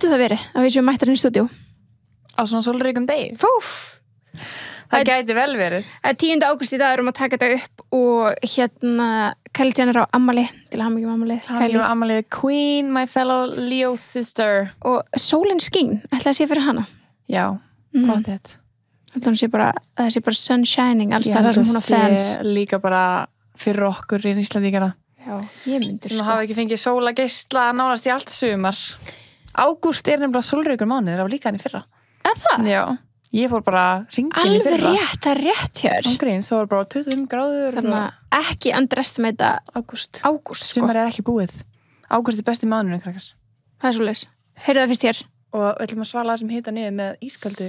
getur það verið að við séum mættar inn í stúdíu? Á svona sólríkum degi. Það gæti vel verið. Það er 10. ágúst í dag að taka þetta upp og Kylie Jenner á ammali til að hamingju ammali. Hamingju ammali Queen, my fellow Leo sister. Og sólin skín, ætlaði að sé fyrir hana. Já, pottet. Það sé bara sun shining alls það sem hún á fans. Ég líka bara fyrir okkur í Íslandíkana. Já, ég myndi sem hafa ekki fengið sólageisla nánast í allt sumar. Ágúst er nefnilega sólríkur mánuður af líka hann í fyrra. Eða það? Já, ég fór bara hringin í fyrra. Alveg rétt, það er rétt hér. Ángríns, það var bara 25 gráður. Þannig að ekki underestimate Ágúst. Sumar er ekki búið. Ágúst er besti mánuður, krakkar. Það er svoleiðis. Heyrðu það fyrst hér. Og við ætlum að svala þessum hita niður með ískaldu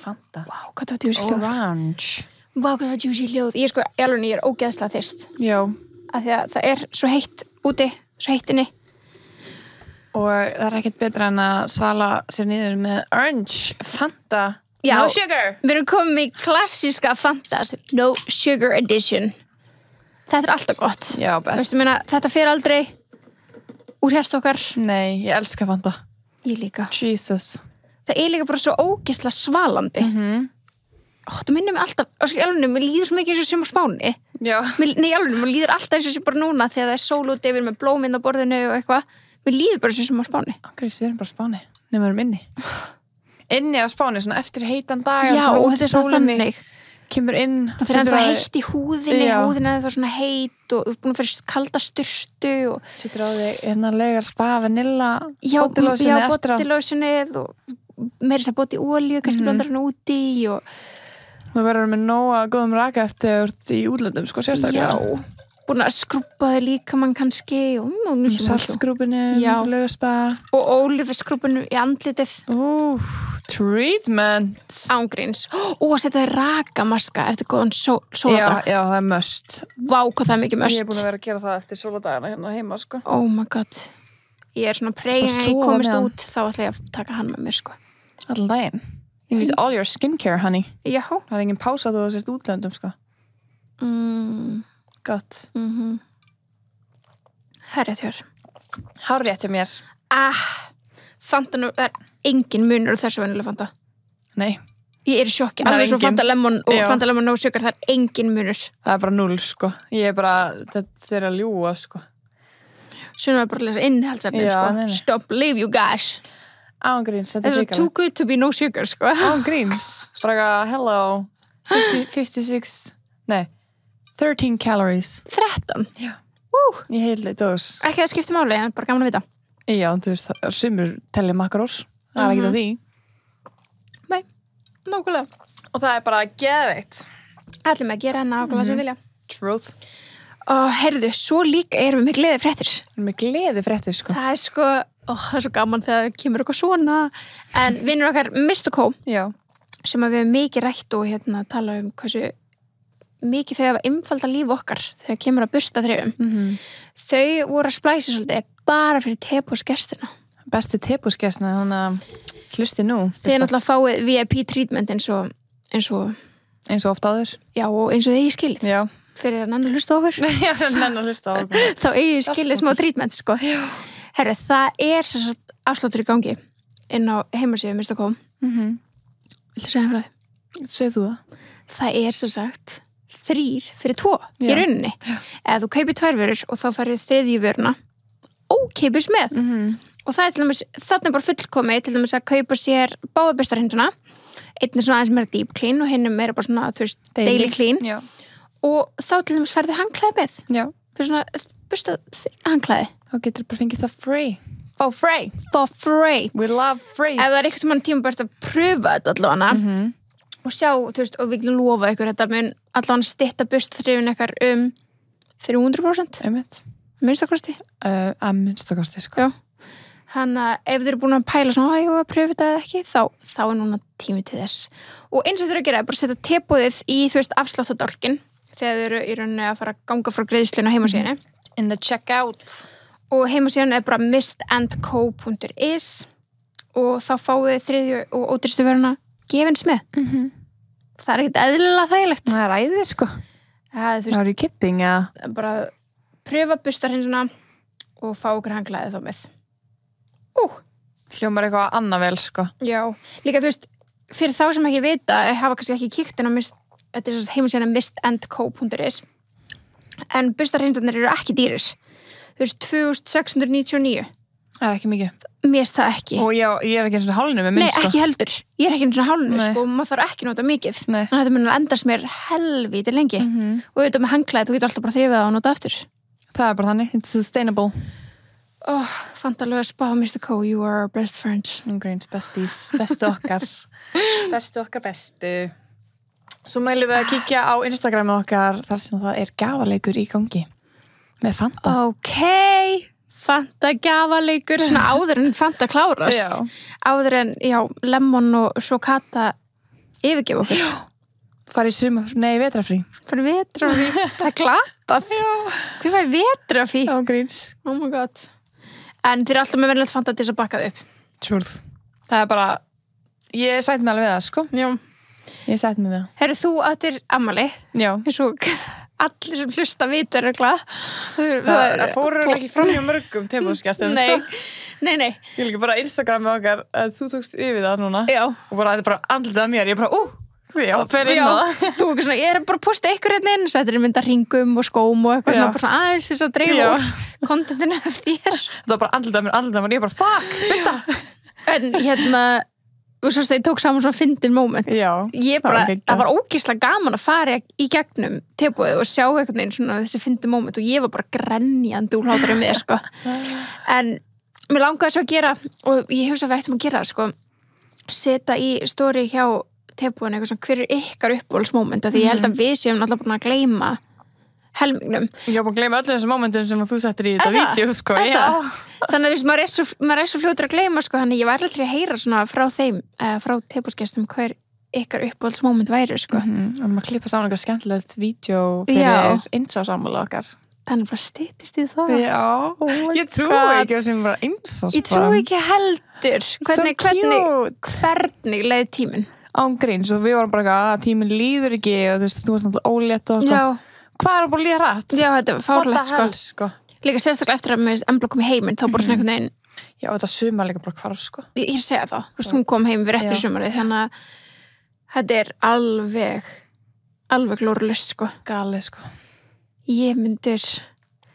Fanta. Vá, hvað það var djúsi hljóð. Orange. Vá, hvað það var djúsi hljóð. Ég er ógeðslega þyrst. Já. Af því að það er svo heitt úti, svo heitt inni. Og það er ekkert betra en að svala sér niður með Orange Fanta. Já, No sugar. Við erum komið í klassíska Fanta, no sugar edition. Þetta er alltaf gott. Já, best. Veistu, meina, þetta fer aldrei úr hjart okkar. Nei, ég elska Fanta. Ég líka. Jesus. Það er líka bara svo ógeðslega svalandi. Það minnir mig alltaf, mér líður svo mikið eins og sem á Spáni. Já. Nei, alveg, mér líður alltaf eins og sem bara núna þegar það er sól út yfir með blóminn á borðinu og eitthvað. Mér líður bara sem á Spáni. Ángríns, við erum bara á Spáni. Nei, við erum inni. Inni á Spáni, svona eftir heitan dag. Já, og þetta er svona þannig. Kemur inn. Það er ennþá heitt í húðinni, húðinni er það svona heitt og þú er búin að fyrir kalda sturtu og sittur á þig, legar spa, vanilla, bodylotionið og meira þess að bóti olíu, kannski blandar hann úti og það verður með nóga góðum raka eftir í útlöndum, sko, sérstaklega. Já, búin að skrúpa þau líkamann kannski og saltskrúpinu, laugarspa og ólífiskrúpinu í andlitið. Treatment. Ángríns. Og setja rakamaska eftir góðan sóladag. Já, það er must. Vá, hvað það er mikið must. Ég er búin að vera að gera það eftir sóladagana hérna heima, sko. Oh my god. Ég er svona pregin að ég komist út, þá ætla ég að taka hann með mér, sko. Allan daginn. You need all your skincare, honey. Já. Það er engin pása þú að sért útlöndum, sko. Gott. Hárrétt hjá mér. Fanta nú, það er engin munur þessu venjulega Fanta. Nei. Ég er í sjokki, alveg svo Fanta Lemon og Fanta Lemon no sugar, það er engin munur. Það er bara 0, sko. Ég er bara, þetta er að ljúga, sko. Svona bara að lesa innihaldsefnin, sko. Stop, leave you guys. Ángríns, þetta er hrikalega. Too good to be no sugar, sko. Ángríns, bara hello, 13 calories. 13? Já. Ég heilði dós. Ekki það skipti máli, en bara gaman að vita. Já, þú veist, sumur telli makarós. Það er ekki það því. Nei, nákvæmlega. Og það er bara geðveikt. Allir með að gera nákvæmlega sem vilja. Truth. Og heyrðu, svo líka erum við með gleðifréttir. Með gleðifréttir, sko. Það er sko, það er svo gaman þegar það kemur eitthvað svona. En vinnur okkar Mr. Co. Já. Sem að við hefum mikið rætt og tala um hversu mikið þau hafa einfalda líf okkar þegar kemur að bursta þrifum. Þau voru að splæsa svolítið bara fyrir tepósgestina. Bestu tepósgestina, þannig að hlusti nú. Þið náttúrulega fáið VIP treatment eins og oft áður. Já, og eins og þið eigi skilið. Já. Fyrir að nennu hlusta okkur. Já, nennu hlusta okkur. Þá eigi skilið smá treatment, sko. Herru, það er svo afsláttur í gangi inn á heimasíðu Mr. Co. Viltu segja frá það? Segð þú það? Það er svo sagt 3 fyrir 2 í rauninni. Eða þú kaupir 2 vörur og þá færið 3. vöruna ókeipis með. Og það er til dæmis, þarna er bara fullkomið til dæmis að kaupa sér báðabustarhinduna. Einn er svona aðeins meira deep clean og hinn er meira bara svona, þú veist, daily clean. Já. Og þá til dæmis færðu hangklæði með. Já. Fyrir svona bustað hangklæði. Þá getur bara fengið það free. For free. We love free. Ef það er eitthvað mann tíma bara að pröfa þetta allavega. Og sjá, þú veist, og við viljum lofa ykkur þetta mun allavega stytta bustþrifin ykkar 300%. Einmitt. Minnstakosti. Að minnstakosti, sko. Já. Þannig að ef þið eru búin að pæla svona að pröfa þetta eða ekki, þá er núna tími til þess. Og eins og þau eru að gera er bara að setja tepóðið í, þú veist, afsláttadálkin þegar þau eru í rauninni að fara að ganga frá greiðsluna heimasíðunni. In the checkout. Og heimasíðan er bara mistandco.is og þá fáið þið 3. og ódýrstu vöruna gefins með. Það er ekkert eðlilega þægilegt. Það er æðið, sko. Það er í kidding, ja. Bara pröfa bustarhinsuna og fá okkur hanglaði þá með. Hljómar eitthvað annað vel, sko. Já, líka þú veist, fyrir þá sem ekki vita, hafa kannski ekki kíkt inn á þetta er heimasíðan mistandco.is en burstarhreindarnir eru ekki dýrir. Þú veist, 2699. Það er ekki mikið. Mér finnst það ekki. Og ég er ekki eins og hálfinu með minn, Nei, ekki heldur. Ég er ekki eins og hálfinu, Nei. sko, maður þarf ekki nota mikið. Nei. Þannig að þetta mun endast mér helvíti lengi. Og auðvitað með hanglaði, þú getur alltaf bara þrifið það og nota aftur. Það er bara þannig, it's sustainable. Fantalega spá, Mr. Co, you are our best friends. Greens, besties, bestu okkar. Bestu okkar bestu. Svo mælum við að kíkja á Instagramið okkar þar sem það er gafaleikur í gangi. Með Fanta. Ok, Fanta gafaleikur, svona áður en Fanta klárast. Já. Áður en, Lemon og svo Kata yfirgef okkur. Já. Vetrafrí. Fyrir vetrafrí. Það er glatað. Hver fæði vetrafrí? Greens. Oh my god. En þið alltaf með venilegt Fanta til þess að bakka þau upp. Truth. Það er bara, ég sætt mig alveg við það, sko. Já. Ég sætt mig við það. Herru, þú áttir ammali. Já. Eins og allir sem hlusta vita örugglega. Það fóru ekki fram hjá mörgum tebúskjastum, sko. Nei. Ég líka bara Instagramið okkar að þú tókst yfir það núna. Já. Og bara, þetta er bara andlitað mér. Ég bara, fer inn á það. Þú ekki svona, ég er bara að posta ykkur hérna inn, settir mynda hringum og skóm og eitthvað svona aðeins þess að dreifa úr kontentinu af þér. Það var bara andlitað mér. Ég bara, fuck, byrta. En og svo að ég tók saman svona fyndin moment. Já, það var ógeðslega gaman að fara í gegnum tebúið og sjá einhvern veginn svona þessi fyndin moment og ég var bara grenjandi úr hlátur með, sko. En mér langaði svo að gera, og ég hugsa að við ættum að gera það, sko, setja í story hjá tebúin eitthvað svona, hver er ykkar uppbólsmoment, því ég held að við séum alltaf búin að gleyma helmingnum. Ég var búin að gleyma öllum þessum momentum sem þú settir í þetta vídeo, sko. Þannig að maður er svo fljótur að gleyma, sko, þannig ég var alltaf að heyra svona frá þeim, frá tebúsgestum hver ykkar uppbólsmoment væri, sko. Og maður klippa saman eitthvað skemmtilegt vídeo fyrir insásammála okkar. Þannig bara styttist í það. Já, ég trúi ekki að sem bara insásammála. Ég trúi ekki heldur. Hvernig leið tíminn? Án gríns, og við vorum bara að tíminn líður ekki og þú veist, þú ert náttúrulega ólétt og eitthvað. Hvað er að bara líða rætt? Já, þetta var fárlegt, sko. Líka sérstaklega eftir að með Embla kom í heiminn, þá bara svona einhvern veginn. Já, þetta sumar líka bara hvarf, sko. Ég segja það, þú veist, hún kom heim við réttur sumarið, þannig að þetta er alveg glórulust, sko. Galið, sko. Ég myndir.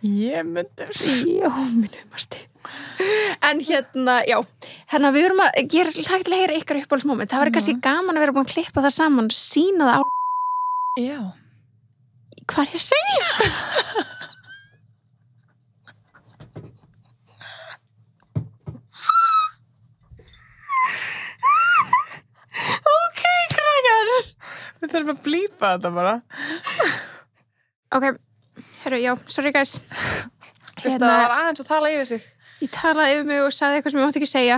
Já, minnumasti. En hérna við verum að gera hlægt til að heyra ykkar uppáhaldsmoment. Það var kannski gaman að vera búin að klippa það saman og sína það á. Já. Hvað er ég að segja? Ok, krakkar. Við þurfum að blípa þetta bara. Ok, sorry guys. Það var aðeins að tala yfir sig. Ég talaði yfir mig og sagði eitthvað sem ég mátti ekki segja.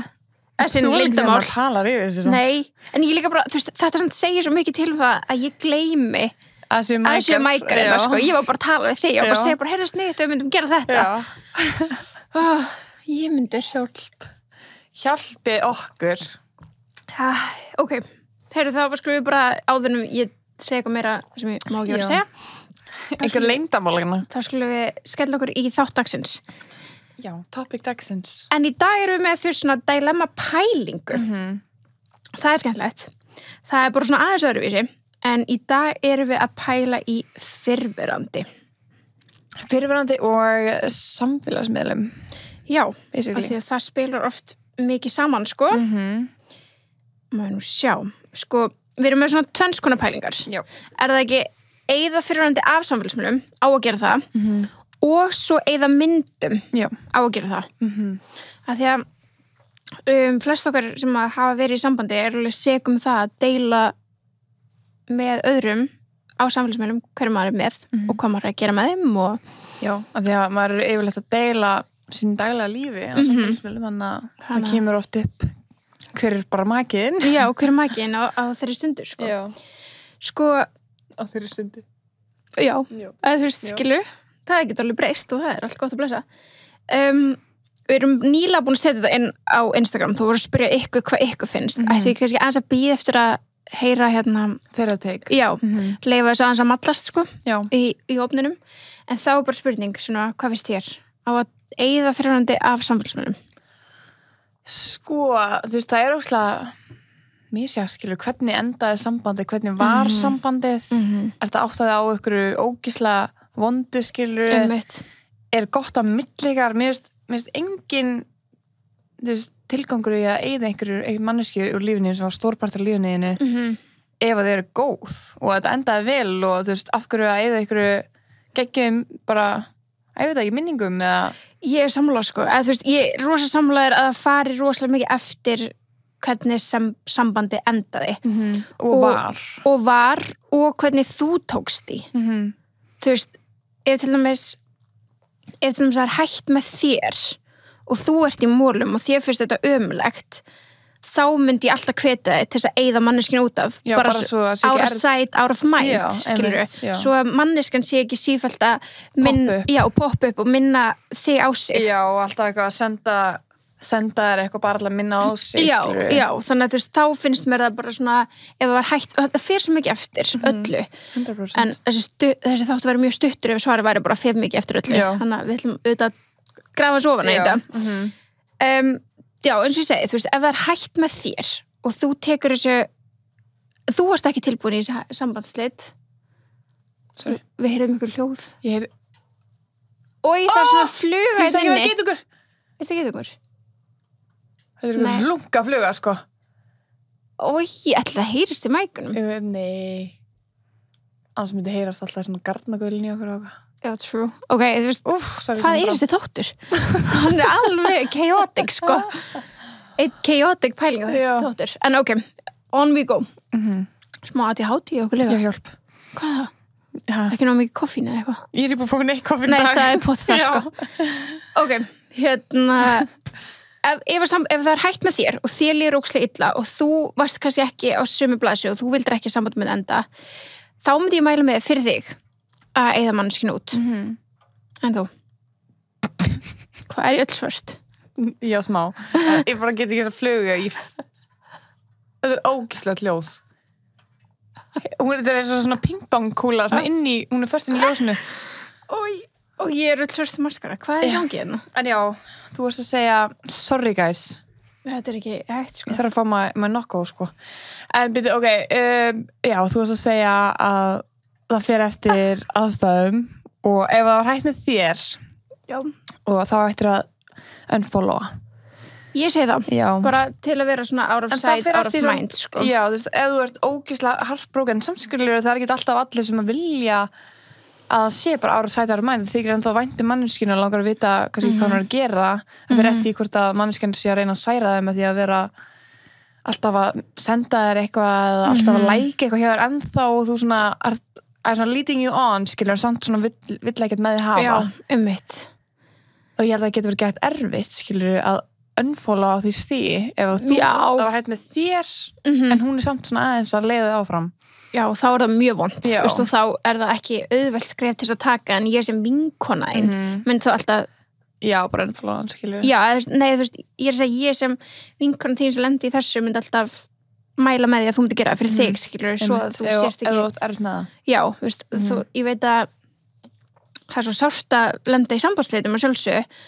Þú er ekki þegar maður talar yfir sig. Nei, en ég líka bara, þú veist, þetta segir svo mikið til það að ég gleymi að þessu mækar þetta, sko. Ég var bara að tala við þig og bara segja bara, heyrðu sniðt, við myndum gera þetta. Ég myndir hjálpi okkur. Ok, heyrðu þá skulum við bara áðurnum ég segja eitthvað meira sem ég má ekki vera að segja. Einhver leyndamálina. Þá skulum við skella okkur í þátt dagsins. Já, topic dagsins. En í dag erum við með því svona dilemma pælingu. Það er skemmtilegt. Það er bara svona aðeins öðruvísi. En í dag erum við að pæla í fyrrverandi. Fyrrverandi og samfélagsmiðlum. Já, af því að það spilar oft mikið saman, sko. Má nú sjá. Sko, við erum með svona tvenns konar pælingar. Já. Er það ekki eyða fyrrverandi af samfélagsmiðlum á að gera það og svo eyða myndum á að gera það. Af því að flest okkar sem að hafa verið í sambandi er alveg segum það að deila með öðrum á samfélagsmiðlum hverju maður er með og hvað maður er að gera með þeim og... Já, af því að maður er yfirleitt að deila sín daglega lífi á samfélagsmiðlum, þannig að það kemur oft upp hver er bara makinn. Já, hver er makinn á þeirri stundu, sko. Já. Sko... Á þeirri stundu. Já, að þú veist, skilur, það er ekki alveg breyst og það er allt gott að blessa. Við erum nýlega búin að setja þetta inn á Instagram, þú voru að spyrja ykkur hvað ykkur finnst. Ættu ég kannski aðeins að bíða eftir að heyra hérna þeirra teik. Já, leyfa þessu aðeins að mallast, sko, í opninum. En þá er bara spurning, svona, hvað finnst þér á að eyða fyrrverandi af samfélagsmiðlum? Sko, þú veist, það óslega misjafskilur, hvernig endaði sambandið, hvernig var sambandið, þetta áttaði á ykkur ógislega vondu skilur, er gott að millikar, mér finnst engin þú veist, tilgangur í að eyða einhverju manneskjur úr lífinu sem var stórpartur af lífinu ef að þau eru góð og þetta endaði vel og þú veist, af hverju að eyða einhverju geggjum bara, ég veit ekki, minningum eða Ég er sammála sko, eða þú veist, ég er rosa sammálaður að það fari rosalega mikið eftir hvernig sambandi endaði og var og hvernig þú tókst því þú veist, ef til dæmis það er hætt með þér og þú ert í mólum og þér finnst þetta ömulegt þá myndi ég alltaf hvetja þig til þess að eyða manneskinu út af bara svo að out of sight, out of mind skilurðu, svo að manneskan sé ekki sífellt að poppa upp og minna þig á sig og alltaf eitthvað að senda þér eitthvað bara alltaf minna á sig já, þannig að þú veist, þá finnst mér það bara svona, ef það var hægt og þetta fer svo mikið eftir öllu 100%. En þessi þáttu verið mjög stuttur ef svarið væri bara fyrir mikið eftir öllu þannig að við ætlum auðvitað að grafa svo ofan í þetta já, eins og ég segi, þú veist, ef það er hægt með þér og þú tekur þessu þú varst ekki tilbúin í þessu sambandsleit við heyrðum ykkur hljóð Oj, það er svona fluga ég segi það getugur er það getugur? það er ykkur lunga fluga, sko Oj, ég ætla að heyrist í mækunum nei annars myndi heyrast alltaf svona garnagölin í okkur já, true. Ok, þú veist, hvað er þessi þáttur? Hann er alveg chaotic, sko. Eitt chaotic pæling þáttur. En ok, on we go. Smá að ég háti í okkur lega. Já, hjálp. Hvað það? Ekki ná mikið koffín eða eitthvað? Ég er búin að fá neitt koffín Nei, það er pott það, sko. Ok, ef það er hægt með þér og þér líður ógeðslega illa og þú varst kannski ekki á sömu blaðsíðu og þú vildir ekki samband með enda, þá myndi ég mæla með fyrir þig að eyða manneskinu út en þú hvað er ég öll svört? Já, smá ég bara get ekki þess að fluga þetta er ógeðslega hljóð þetta er svona pingpongkúla hún er först inn í ljósinu og ég er öll svört maskara, hvað er í gangi hérna? En já, þú varst að segja sorry guys þetta er ekki hægt sko ég þarf að fá maður nokkuð sko en byrju, ok já, þú varst að segja að það fer eftir aðstæðum og ef það var hægt með þér og þá ættir að unfollowa ég segi það, bara til að vera svona out of sight, out of mind sko. Já, þú veist, ef þú ert ógeðslega heartbroken samskilur það er ekki alltaf allir sem að vilja að það sé bara out of sight, out of mind það þykir ennþá vænti manneskinu og langar að vita hvað hann er að gera það fyrir eftir hvort að manneskinu sé að reyna að særa þeim með því að vera alltaf að senda þér eitthvað eða alltaf að like eitthvað hjá þér ennþá og þú svona er svona leading you on, skilur, samt svona vill ekkert með því hafa. Já, einmitt. Og ég held að það getur verið gett erfitt, skilur, að unfollowa á því stigi, ef þú það var hægt með þér, en hún er samt svona aðeins að leiða áfram. Já, þá er það mjög vont, veist, og þá er það ekki auðvelt skref til að taka, en ég sem vinkona einn, mynd þá alltaf já, bara unfollowa, skilur. Já, nei, þú veist, ég er að segja, ég sem vinkona þín sem lendi í þessu mynd alltaf mæla með því að þú myndir gera fyrir þig, skilur, svo að þú sérst ekki ef þú ert erfitt með það já, veist, ég veit að það er svo sárt að lenda í sambandsleitum að sjálfsög,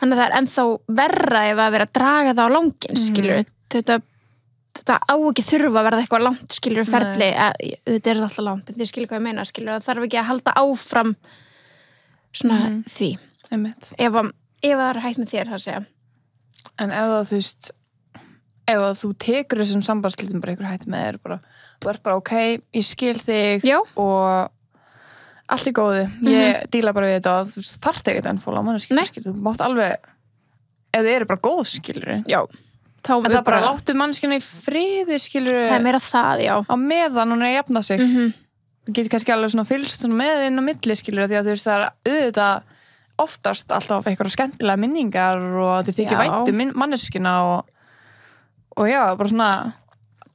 þannig að það er ennþá verra ef að vera að draga það á langinn skilur, þetta á ekki þurfa að verða eitthvað langt, skilur, ferli þetta er alltaf langt, en þið skilur hvað ég meina skilur, það þarf ekki að halda áfram svona því ef það er hægt með þér, það að segja en ef það, þú veist ef þú tekur þessum sambandslitum bara einhver hætt með þér bara, þú ert bara ok, ég skil þig og allt í góðu ég díla bara við þetta og þú þarft ekkert ennfóla á manneskinu, þú mátt alveg ef þið eru bara góð, skilur já, þá en það bara láttu manneskinu í friði, skilur það er meira það, já á meðan hún er að jafna sig þú getur kannski alveg svona fylgst svona með inn á milli, skilur því að þú veist það er auðvitað oftast alltaf eitthvað skemmtilega minningar og þið þykir væntu manneskina og já, bara svona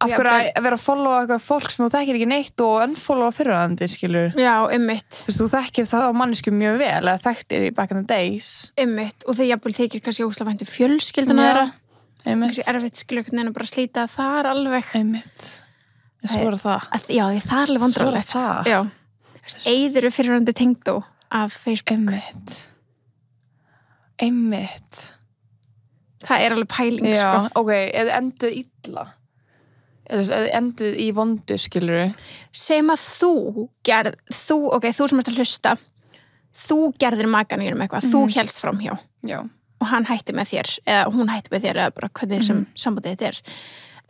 af hverju að vera að followa eitthvað fólk sem þú þekkir ekki neitt og unfollowa fyrirhandi, skilur já, einmitt þú þekkir það á mannesku mjög vel eða þekktir í back in the days einmitt, og þeir jafnvel þykir kannski óslega væntu fjölskylduna þeirra kannski erfitt, skilur, en bara slíta þar alveg einmitt, svo er það já, það er alveg vandrarlegt svo er það eyðuru fyrirhandi tengdó af Facebook einmitt það er alveg pæling, Já, sko. ok, eða enduð illa eða enduð í vondu, skilur Sem að þú sem ert að hlusta, þú gerðir makanýrum eitthvað, þú hélst framhjá Já. og hann hætti með þér, eða hún hætti með þér, eða bara hvernig sem sambandið þetta er.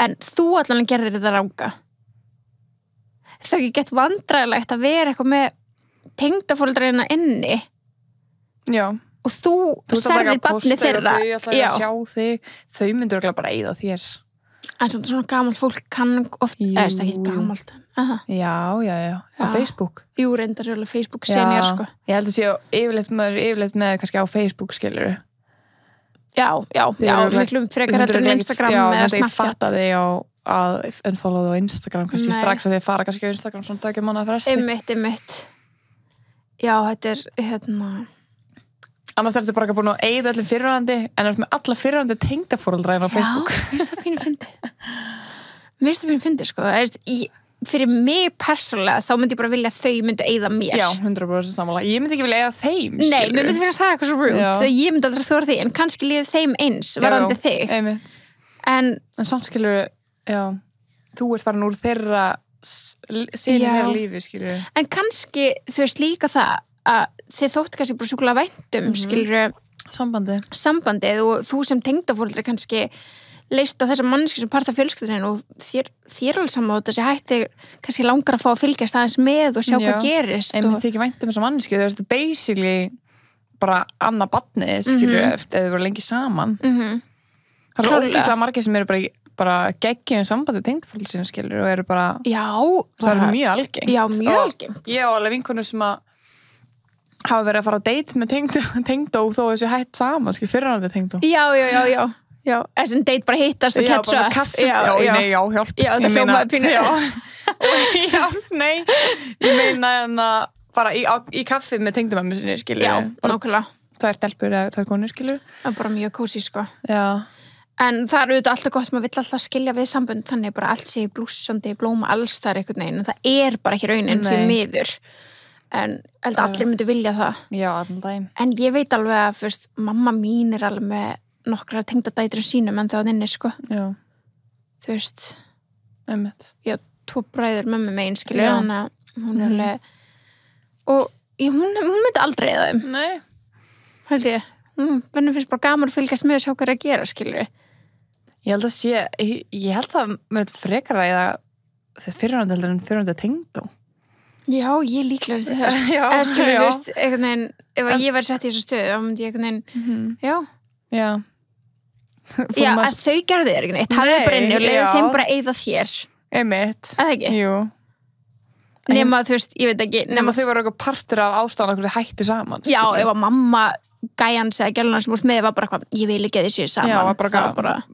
En þú allan gerðir þetta ranga. Það er ekki gett vandræðilegt að vera eitthvað með tengdaforeldræðina inni Já. og þú særðir barnið þeirra. Þau ætla að sjá þig, þau myndur örugglega bara eyða þér. En svona gamalt fólk kann oft, eða ekki gamalt. Já, á Facebook. Jú, reyndar er alveg Facebook senjar, sko. Ég held að sé yfirleitt með kannski á Facebook, skilur. Já, miklum frekar heldur en Instagram eða Snapchat. Já, það fatta þig að unfollow þig á Instagram, kannski strax að þið fara kannski á Instagram svona dögjum mánuða fresti. Einmitt. Já, þetta er, Annars ertu bara ekki búin að eyða öllum fyrirvændi, en er með alla fyrirvændi tengdaforeldræðin á Facebook. Já, mér finnst það pínu fyndi, sko. Fyrir mig persónulega, þá myndi ég bara vilja að þau myndu eyða mér. Já, 100% samanlega. Ég myndi ekki vilja eyða þeim, skilur. Nei, mér myndi fyrir að það eitthvað svo rude. Ég myndi aldrei þóra því, en kannski lífið þeim eins, varðandi þig. Einmitt. En samt, skilur, já, þú ert farin úr þeirra þeirra lífi, skilur. En kannski, þú veist líka það að þið þóttu kannski bara sjúklega væntum, skilur, sambandið og þú sem tengdaforeldri kannski leist á þessa manneski sem part af fjölskyldunni og þér alveg saman á þetta sé hætti kannski langar að fá að fylgjast aðeins með og sjá hvað gerist. En þið ekki vænt þessa manneski, það er basically bara annað barnið, skilur, eftir þið voru lengi saman. Það er ógeðslega margir sem eru bara geggjum sambandi tengdaforeldri, skilur, og eru bara það er mjög algengt. Já, mjög algengt. Ég og alveg vinkonur sem að hafa verið að fara á date með tengdó þó þessi hætt saman, skilur, fyrirhandi tengdó. Já, þessum date bara hittast og catch up. Já, bara kaffi. Já, hjálp. Já, þetta hljómaði pínu. Hjálp, nei. Ég meina bara í kaffi með tengdamömmu sinni, skilur. Já, nákvæmlega. Tvær stelpur eða tvær konur, skilur. Það er bara mjög kósí, sko. Já. En það er auðvitað alltaf gott, maður vill alltaf skilja við sambund, þannig bara allt sé blússandi, blóma alls þar einhvern veginn. En það er bara ekki raunin því miður. En allir myndu vilja það. Já, allan daginn. En ég veit alveg að fyrst, mamma mín er alveg með nokkra tengdadætrum sínum en það inni, sko. Já. Þú veist. Einmitt. Já, 2 bræður mömmu megin, skilur. Þannig að hún er alveg... Og hún myndi aldrei eða þeim. Nei. Held ég. Henni finnst bara gaman að fylgjast með að sjá hvað að gera, skilur. Ég held að með frekara eða þau fyrirhandi heldur en fyrirhandi tengdó. Já, ég líklar til þess. Eða skilur, þú veist, einhvern veginn, ef ég væri sett í þessu stöðu, þá myndi ég einhvern veginn, Já, að þau gerðu þér ekki neitt, hafðu bara inni og leiðu þeim bara eyða þér. Einmitt. Það ekki? Jú. Nema, þú veist, ég veit ekki. Nema þau voru eitthvað partur af ástæðan okkur þið hættu saman. Já, ef að mamma gæjans eða gæluna sem úr með var bara eitthvað, ég vil ekki að þið séu saman. Já, var bara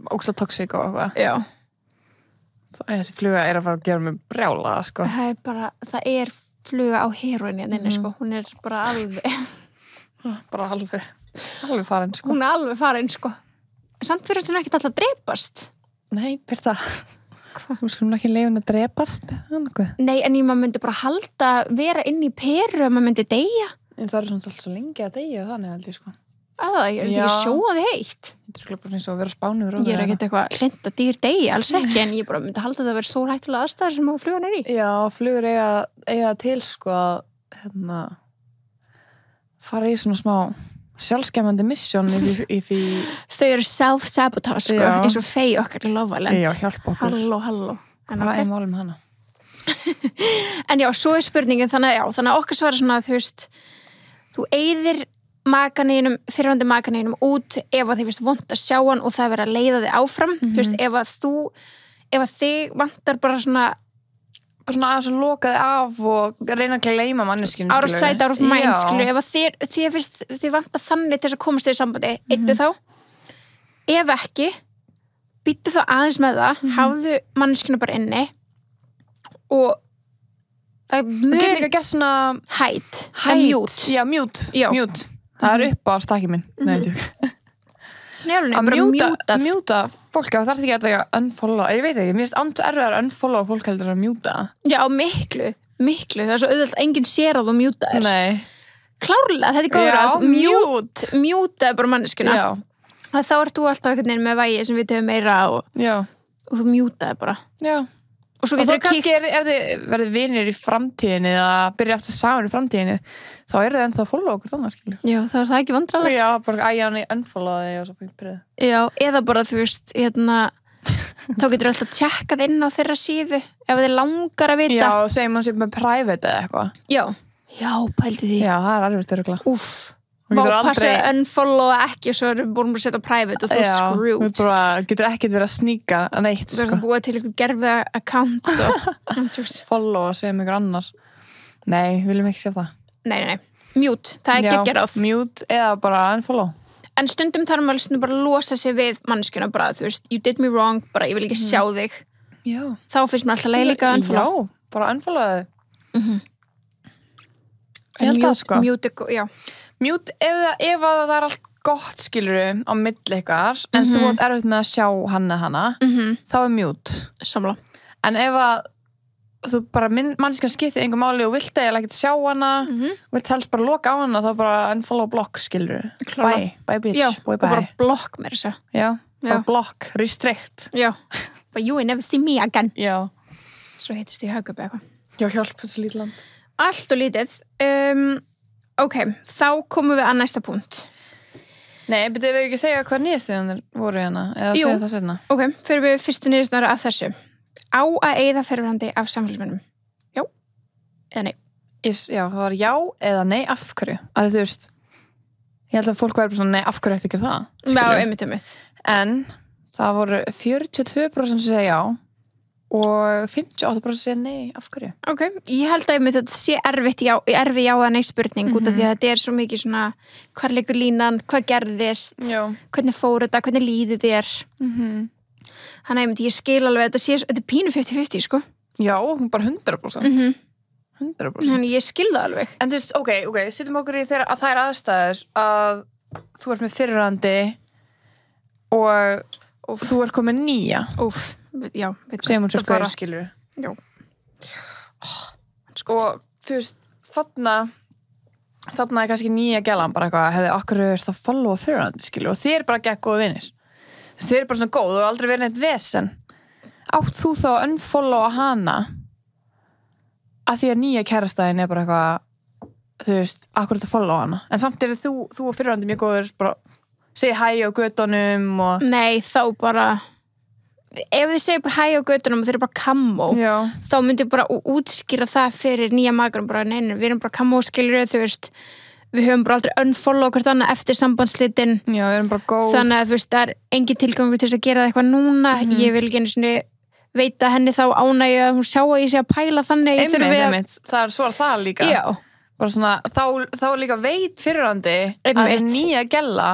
ógeðslega toxic og eitthvað. Já. Þessi fluga er að fara að gera mig brjála, sko. Það er fluga á heroinni inni, sko. Hún er bara alveg farin, sko. Hún er alveg farin, sko. Samt fyrir hún ekki alltaf að drepast. Nei, byrta. Þú skulum ekki leiðun að drepast. Nei, en maður myndi bara vera inn í peru að maður myndi deyja. En það er svona alltaf svo lengi að deyja þannig held ég, sko. Ég er ekki sjóaði heitt. Þetta er bara eins og að vera Spánur. Ég er ekkert eitthvað hlind að dýr deyja, alls ekki, en ég bara myndi halda það að vera stór hættulega aðstæður sem að flugan er í. Já, flugur eiga til, sko, að fara í svona smá sjálfskemmandi mission í Þau eru self-sabotage, sko, eins og Faye okkar í Love Island. Já, hjálpa okkur. Halló. Hvað er málum hana? En já, svo er spurningin, þannig að okkar svara svona, þú veist, þú eyðir fyrirhandi makaninum út ef að þið finnst vont að sjá hann og það er verið að leiða þig áfram. Þú veist, ef að þig vantar bara svona aðeins að loka þig af og reyna að gleyma manneskinu, out of sight, out of mind, skilur. Ef að þið vantar þannig til þess að komast þig í sambandi, eittu þá. Ef ekki, býttu þá aðeins með það, hafðu manneskinu bara inni og það er mjög... Getur líka gert svona... Hætt. Já, mute. Það er upp á stakki minn. Nei, tjók. Að mjúta fólk, það þarf ekki að unfollow. Ég veit ekki, mér finnst erfiðar að unfollow fólk heldur að mjúta. Já, miklu. Það er svo auðvitað enginn sér að þú mjúta þér. Nei. Klárlega, þetta er góður að mjúta bara manneskuna. Já. Þá ert þú alltaf einhvern veginn með vægi sem við töfum meira og þú mjútaði bara. Já. Og svo getur þú kannski ef þið verður vinir í framtíðinni eða byrja aftur saman í framtíðinni þá þið ennþá að follow okkur þannig, skilju. Já, þá það ekki vandralegt. Já, bara æja hann í unfollow þig og svo byrja. Já, eða bara þú veist, þá getur alltaf tjekkað inn á þeirra síðu ef þið langar að vita. Já, segjum hann sér með private eða eitthvað. Já, pældi því. Já, það erfitt örugglega. Úff. Má passa unfollow ekki og svo erum við búin að setja private og þú screwed. Já, bara getur ekkert verið að sníka neitt, Þú verður að búa til einhver gerfið account og follow og segja um einhver annar. Nei, viljum ekki sjá það. Nei. Mute, það er geggjaráð. Mute eða bara unfollow. En stundum þarf maður bara að losa sig við manneskjuna bara, þú veist, you did me wrong, bara ég vil ekki sjá þig. Já. Þá finnst maður alltaf leið líka að unfollow. Já, bara unfollow þig. Ég held það, sko. Mute ef að það allt gott, skilur á milli ykkar, en þú ert erfitt með að sjá hann eða hana, þá mute. Samla. En ef að þú bara mannskjan skiptir einhver máli og vilt eiginlega ekkert sjá hana, vilt helst bara loka á hana, þá bara unfollow block, skilur. Bye bitch, já, bye. Já, og bara block mér þess að. Já, bara block, restrict. Já, bara you ain't never see me again. Já. Svo hittist ég Hagkaup eitthvað. Já, hjálp þessu lítið land. Allt og lítið. Ok, þá komum við að næsta punkt. Nei, betur við ekki segja hvað niðurstöðunar voru hérna? Eða segja það seinna? Ok, fyrir við fyrstu niðurstöðunar af þessu. Á að eyða fyrrverandi af samfélagsmönnum? Já eða nei? Já, það var já eða nei, af hverju? Að þú veist, ég held að fólk væri bara svona, nei, af hverju eftir ekki það? Já, einmitt. En það voru 42% sem segja já og 58% segja nei, af hverju? Ok, ég held að þetta sé erfi já eða nei spurning út af því að þetta er svo mikið svona hvar liggur línan, hvað gerðist, hvernig fór þetta, hvernig líður þér. Þannig að ég skil alveg að þetta er pínu 50-50, sko. Já, hún bara 100%. 100%. Þannig ég skil það alveg. En þú veist, ok, setjum okkur í þeirra að það er aðstæður að þú ert með fyrrverandi og þú ert komið nýja. Já, segjum hún svo skoður, skilur. Já. Og þú veist, þarna er kannski nýja gælan bara eitthvað, hefði okkur verið að followa fyrrverandi, skilur, og þið er bara gegn góð vinir. Þið er bara svona góð og aldrei verið neitt vesen. Átt þú þá að unfollowa hana að því að nýja kærastæðin er bara eitthvað, þú veist, akkurat að followa hana. En samt er þú og fyrrverandi mjög góður, bara segja hæ á götunum og... Nei, þá bara... Ef þið segja bara hæ á götunum og þeir eru bara kamó, þá myndi ég bara útskýra það fyrir nýja makarum, bara neina, við erum bara kamó, skilur þú veist, við höfum bara aldrei unfollow okkur þannig eftir sambandslitin. Já, við erum bara góð. Þannig að þú veist, það er engin tilgangur til þess að gera það eitthvað núna. Ég vil ekki einu sinni veita henni þá ánægju að hún sjá að ég sé að pæla þannig. Einmitt. Það er svo það líka. Já. Bara svona, þá líka veit fyrrverandi að þessi nýja gælla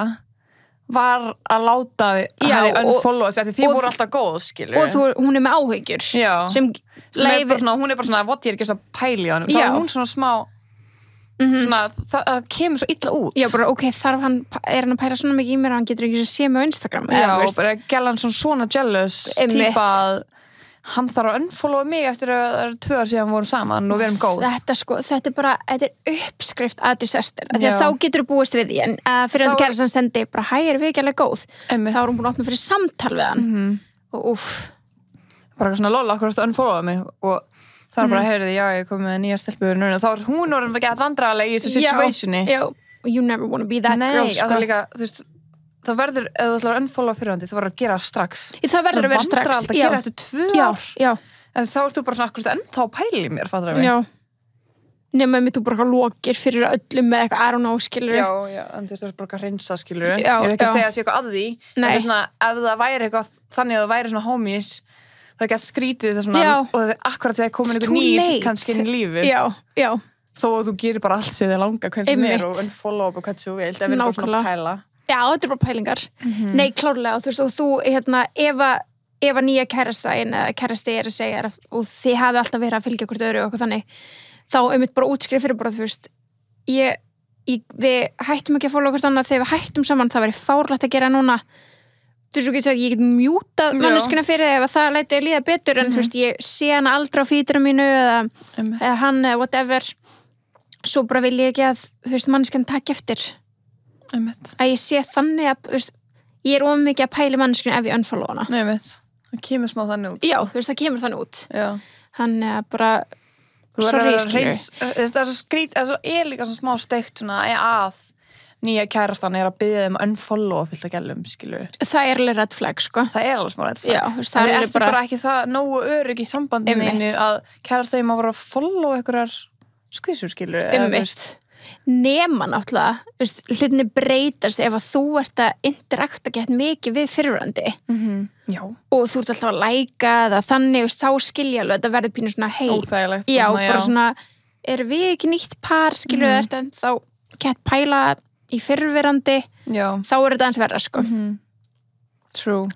var að láta henni unfollowa sig því voru alltaf góð, skilur. Og hún er með áhyggjur. Já. Sem er bara svona, hún er bara svona, what ég er ekki að pæla í honum. Þá er hún svona smá svona, það kemur svo illa út. Já, bara, ok, er hann að pæla svona mikið í mér að hann getur ekki að sé mig á Instagram? Já, og bara gælan svona jealous típa að hann þarf að unfollowa mig eftir að það eru 2 ár síðan vorum saman og við erum góð. Þetta er bara, þetta er uppskrift að disaster. Því að þá getur þú búist við því, en fyrir að kæra sem sendi bara, hæ, erum við ekki alveg góð? Þá er hún búin að opna fyrir samtal við hann. Og bara svona lolla, okkur að unfollowa mig og það er bara, heyrðu, já, ég kom með nýja stelpur núna, þá er hún orðin að geta vandræðalega í þessu situationi. Já, you never wanna be that girl, sko. Nei, það líka, þú veist, það verður, ef þú ætlar að unfollowa fyrrverandi, það verður að gera strax. Það verður að vera strax. Það vandræðalegt að gera eftir 2 ár. Já. En þá ert þú bara svona akkurat ennþá pæli í mér, fattar við? Já. Nema með þú bara lokir fyrir öllum með eitthvað, I don't know, skilur. Já, en þú veist, það er bara að hreinsa, skilur. Ég er ekki að segja að sé eitthvað að því. Nei. Svona, ef það væri eitthvað þannig að það væri svona homies, það gett skrítið það svona, og það er akkurat þegar komin einhver nýr kannski inn í lífið. Já. Þó að þú gerir bara allt sem þið langar hvern sem er og unfollow up og hvern sem þú vilt, ef við erum bara svona pæla. Já, þetta er bara pælingar. Nei, klárlega, þú veist, og þú, ef að nýja kærastæðin eða kærasti er að segja og þið hafi alltaf verið að fylgja hvort öðru og eitthvað þannig, þá einmitt bara útskrif fyrir bara, þú veist, við hættum ekki að followa hvort annað, þegar við hættum saman, það væri fárlegt að gera núna. Þú veist, ég get mjútað manneskuna fyrir ef það lætur ég líða betur, en þú veist, ég sé hana aldrei á feedurum mínu eða hann eða whatever. Svo bara vil ég ekki að, þú veist, manneskana takk eftir. Að ég sé þannig að, þú veist, ég of mikið að pæla manneskinu ef ég unfollow hana. Nei, það kemur smá þannig út. Já, þú veist, það kemur þannig út. Já. Hann bara, sorry, það er svo skrít, það er líka svona smá steikt svona að nýja kærastan að biðja þeim að unfollow fullt af gælum, skilur. Það er alveg red flag, sko. Það er alveg smá red flag. Já, þú veist, það er bara ekki það nógu örygg í sambandinu að kærasta þeim að vera að follow einhverjar skvísur, skilur. Nema náttúrulega, hlutinni breytast ef að þú ert að interakta gett mikið við fyrirverandi og þú ert alltaf að læka eða þannig, þá skilja alveg þetta verður pínu svona óþægilegt. Já, bara svona, erum við ekki nýtt par, skilur þetta, þá gett pæla í fyrirverandi, þá er þetta aðeins verra, sko. True.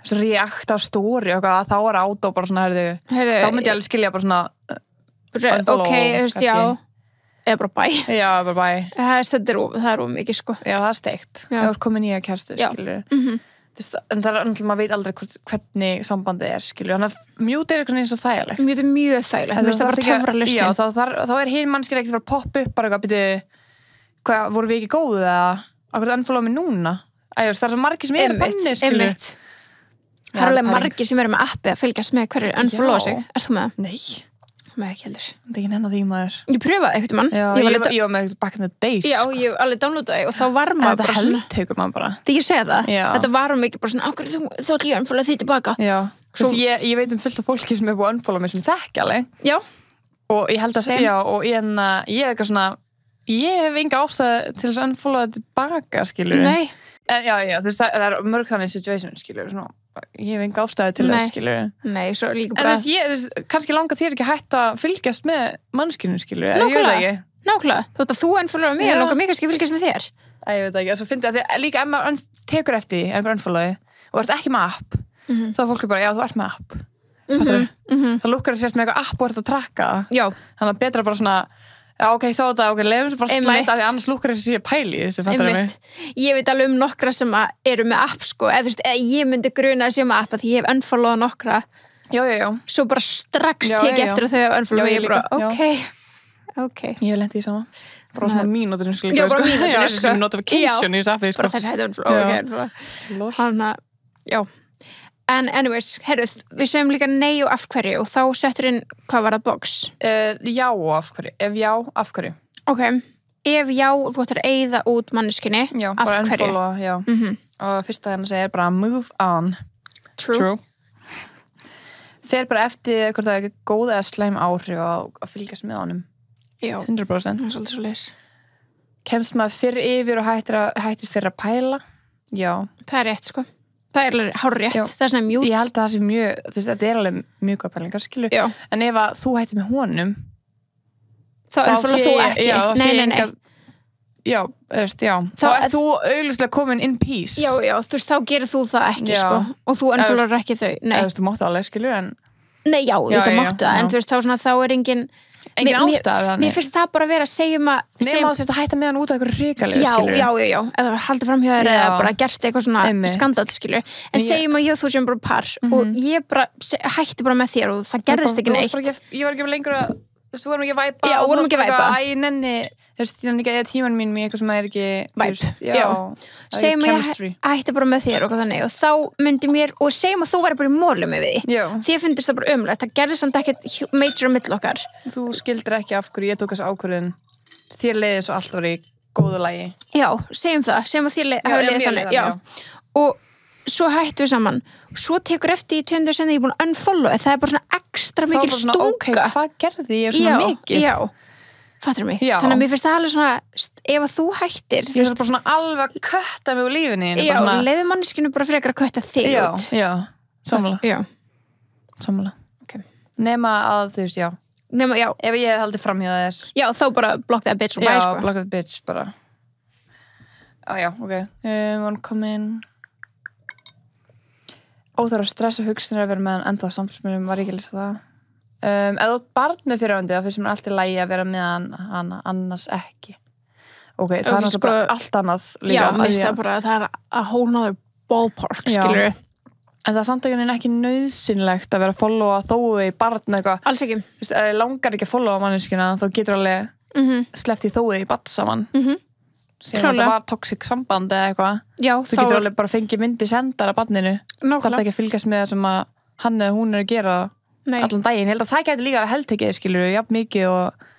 Svo react á story og þá er átó bara svona, þá myndi ég alveg skilja bara svona unfollow, ok, já. Eða bara bæ. Já, bara bæ. Það er mikið, sko. Já, það er steikt. Það er komið nýja kærastu, skilur. En það er náttúrulega, maður veit aldrei hvernig sambandið er, skilur. Þannig að mute er eitthvað eins og þægilegt. Mute er mjög þægilegt. Það er bara töfralausnin. Já, þá er hinn mannskir ekkert að fara að poppa upp bara eitthvað, byrju, hvað, voru við ekki góðið eða akkur unfollow mig núna? Það er svo margir sem eru þannig, skilur. Það er alveg margir sem eru með appi að fylgjast með hverju unfollow sig. Ert þú með það? Nei. Með ekki heldur. Það er ekki nennan því maður. Ég pröfaði einhvern mann. Ég var með back in the days. Já, ég alveg downloadaði og þá var maður bara svona. Þetta heltekur maður bara. Það ég segja það. Þetta var mikið bara svona, ákveður þú ætla ég unfollow því tilbaka. Já. Ég veit fullt af fólki sem er búið að unfollow mig sem þekki alveg. Já. Og ég held að segja, og ég er eitthvað svona, ég hef enga ástæðu til þess að unfollow það tilbaka, skilur. Nei. Já, þú veist, það er mörg þannig situation, skilur, svona. Ég hef enga ástæðu til þess, skilur. Nei, svo líka bara... En þú veist, kannski langar þér ekki hætt að fylgjast með mannskinu, skilur. Nákvæmlega. Þú veit að þú unfollowa mig og langar mig kannski að fylgjast með þér. Ég veit ekki, svo fyndi að því líka ef maður tekur eftir einhver unfollowi og ert ekki með app, þá er fólk bara, já, þú ert með app. Það lukkar að sérst með eitthvað app og ert að trakka. Já. Þannig að betra bara svona, já, ok, þá þetta, ok, leiðum svo bara slæta því annars lukkar þessi pæli þessi, fattar mig. Ég veit alveg nokkra sem eru með app, sko, eða þú veist, ég myndi gruna að sé með app að því ég hef unfollowað nokkra. Já. Svo bara strax tek eftir að þau hef unfollowað og ég bara, ok. Ég hef lent í sama. Bara svona mínútur, sko. Já, bara mínútur, sko. Sem notification í þessu appi, sko. Bara þessi hætti unfollow, Hanna, já. En anyways, herruð, við segjum líka nei og af hverju og þá settur inn, hvað var það box? Já og af hverju. Ef já, af hverju. Ok, ef já, þú ættir að eyða út manneskinni, já, af hverju? Unfollow, já. Og fyrsta hérna segir bara move on. True. Fer bara eftir hvort það er góð eða slæm áhrif að fylgjast með honum. Já. 100%. Það er svolítið svo leys. Kemst maður fyrr yfir og hættir fyrr að pæla? Já. Það er rétt, sko. Það er alveg hárrétt, það er svona mjút. Ég held að það sé mjög, þetta er alveg mjög góð pælingar, skilur. Já. En ef að þú hættir með honum, þá unfollow þú ekki. Já, nei. Já, þá ert þú augljóslega komin in peace. Já, þú veist, þá gerir þú það ekki, sko. Og þú unfollowar ekki þau. Nei. Þú máttu alveg, skilur, en... Nei, þetta máttu það, en þú veist, þá er engin ástæða. Mér finnst það bara að vera að segja nema að hætta með hann út af eitthvað ríkalegu, skilur. Já, eða haldið fram hjá þér eða bara gert eitthvað svona skandal, skilur. En segjum að ég og þú séum bara par og ég bara hætti bara með þér og það gerðist ekki neitt. Ég var ekki lengur að þú vorum ekki að væpa. Já, vorum ekki að væpa. Æ, nenni, þú veist, ég ekki að tíman mín með eitthvað sem er ekki væp. Já. Segjum að ég hætti bara með þér og hvað þannig og þá myndi mér, og segjum að þú væri bara í mólum með því. Já. Þér finnst það bara ömulegt. Það gerðist samt ekkert major á milli okkar. Þú skildir ekki af hverju ég tók þessu ákvörðun. Þér leiði svo allt var í góðu lagi. Já, segjum það. Segjum að þér hafi leiðið þannig. Já. Og svo hættum við saman. Svo tekur eftir í 2 sem ég er búin að unfollow. Það er bara svona ekstra mikil stunga. Okay, hvað gerði ég svona mikið? Já. Fattur mig. Já. Þannig að mér finnst það alveg svona, ef að þú hættir. Þú veist bara svona alveg að kötta mig úr lífinni. Já, leiði manneskinu bara frekar að kötta þig út. Já, sammála. Já. Sammála. Okay. Nema að þú veist, já. Nema, já. Ef ég hef haldið fram hjá þér. Já, þá bara block that bitch og bæ, sko. Já, block that bitch, bara. Já, ok. One coming. Óþarf að stressa hugsunir að vera með hann enda á samfélagsmiðlum, var ég ekki að lesa það. Ef þú ert barn með fyrirhandi þá finnst mér allt í lagi að vera með hana annars ekki. Ok, það er náttúrulega bara allt annað líka. Já, mér finnst það bara að það er a whole nother ballpark, skilur við. En það er samt ekki nauðsynlegt að vera að followa þó í barn eitthvað. Alls ekki. Þú veist, ef þið langar ekki að followa manneskina þá getur alveg sleppt í þóið í barn saman. sem þetta var toxic samband eða eitthvað. Já, þú getur alveg bara fengið myndi sendar af barninu. Þarfst ekki að fylgjast með það sem að hann eða hún að gera allan daginn. Ég held að það gæti líka að heldtekið, skilur, jafn mikið og...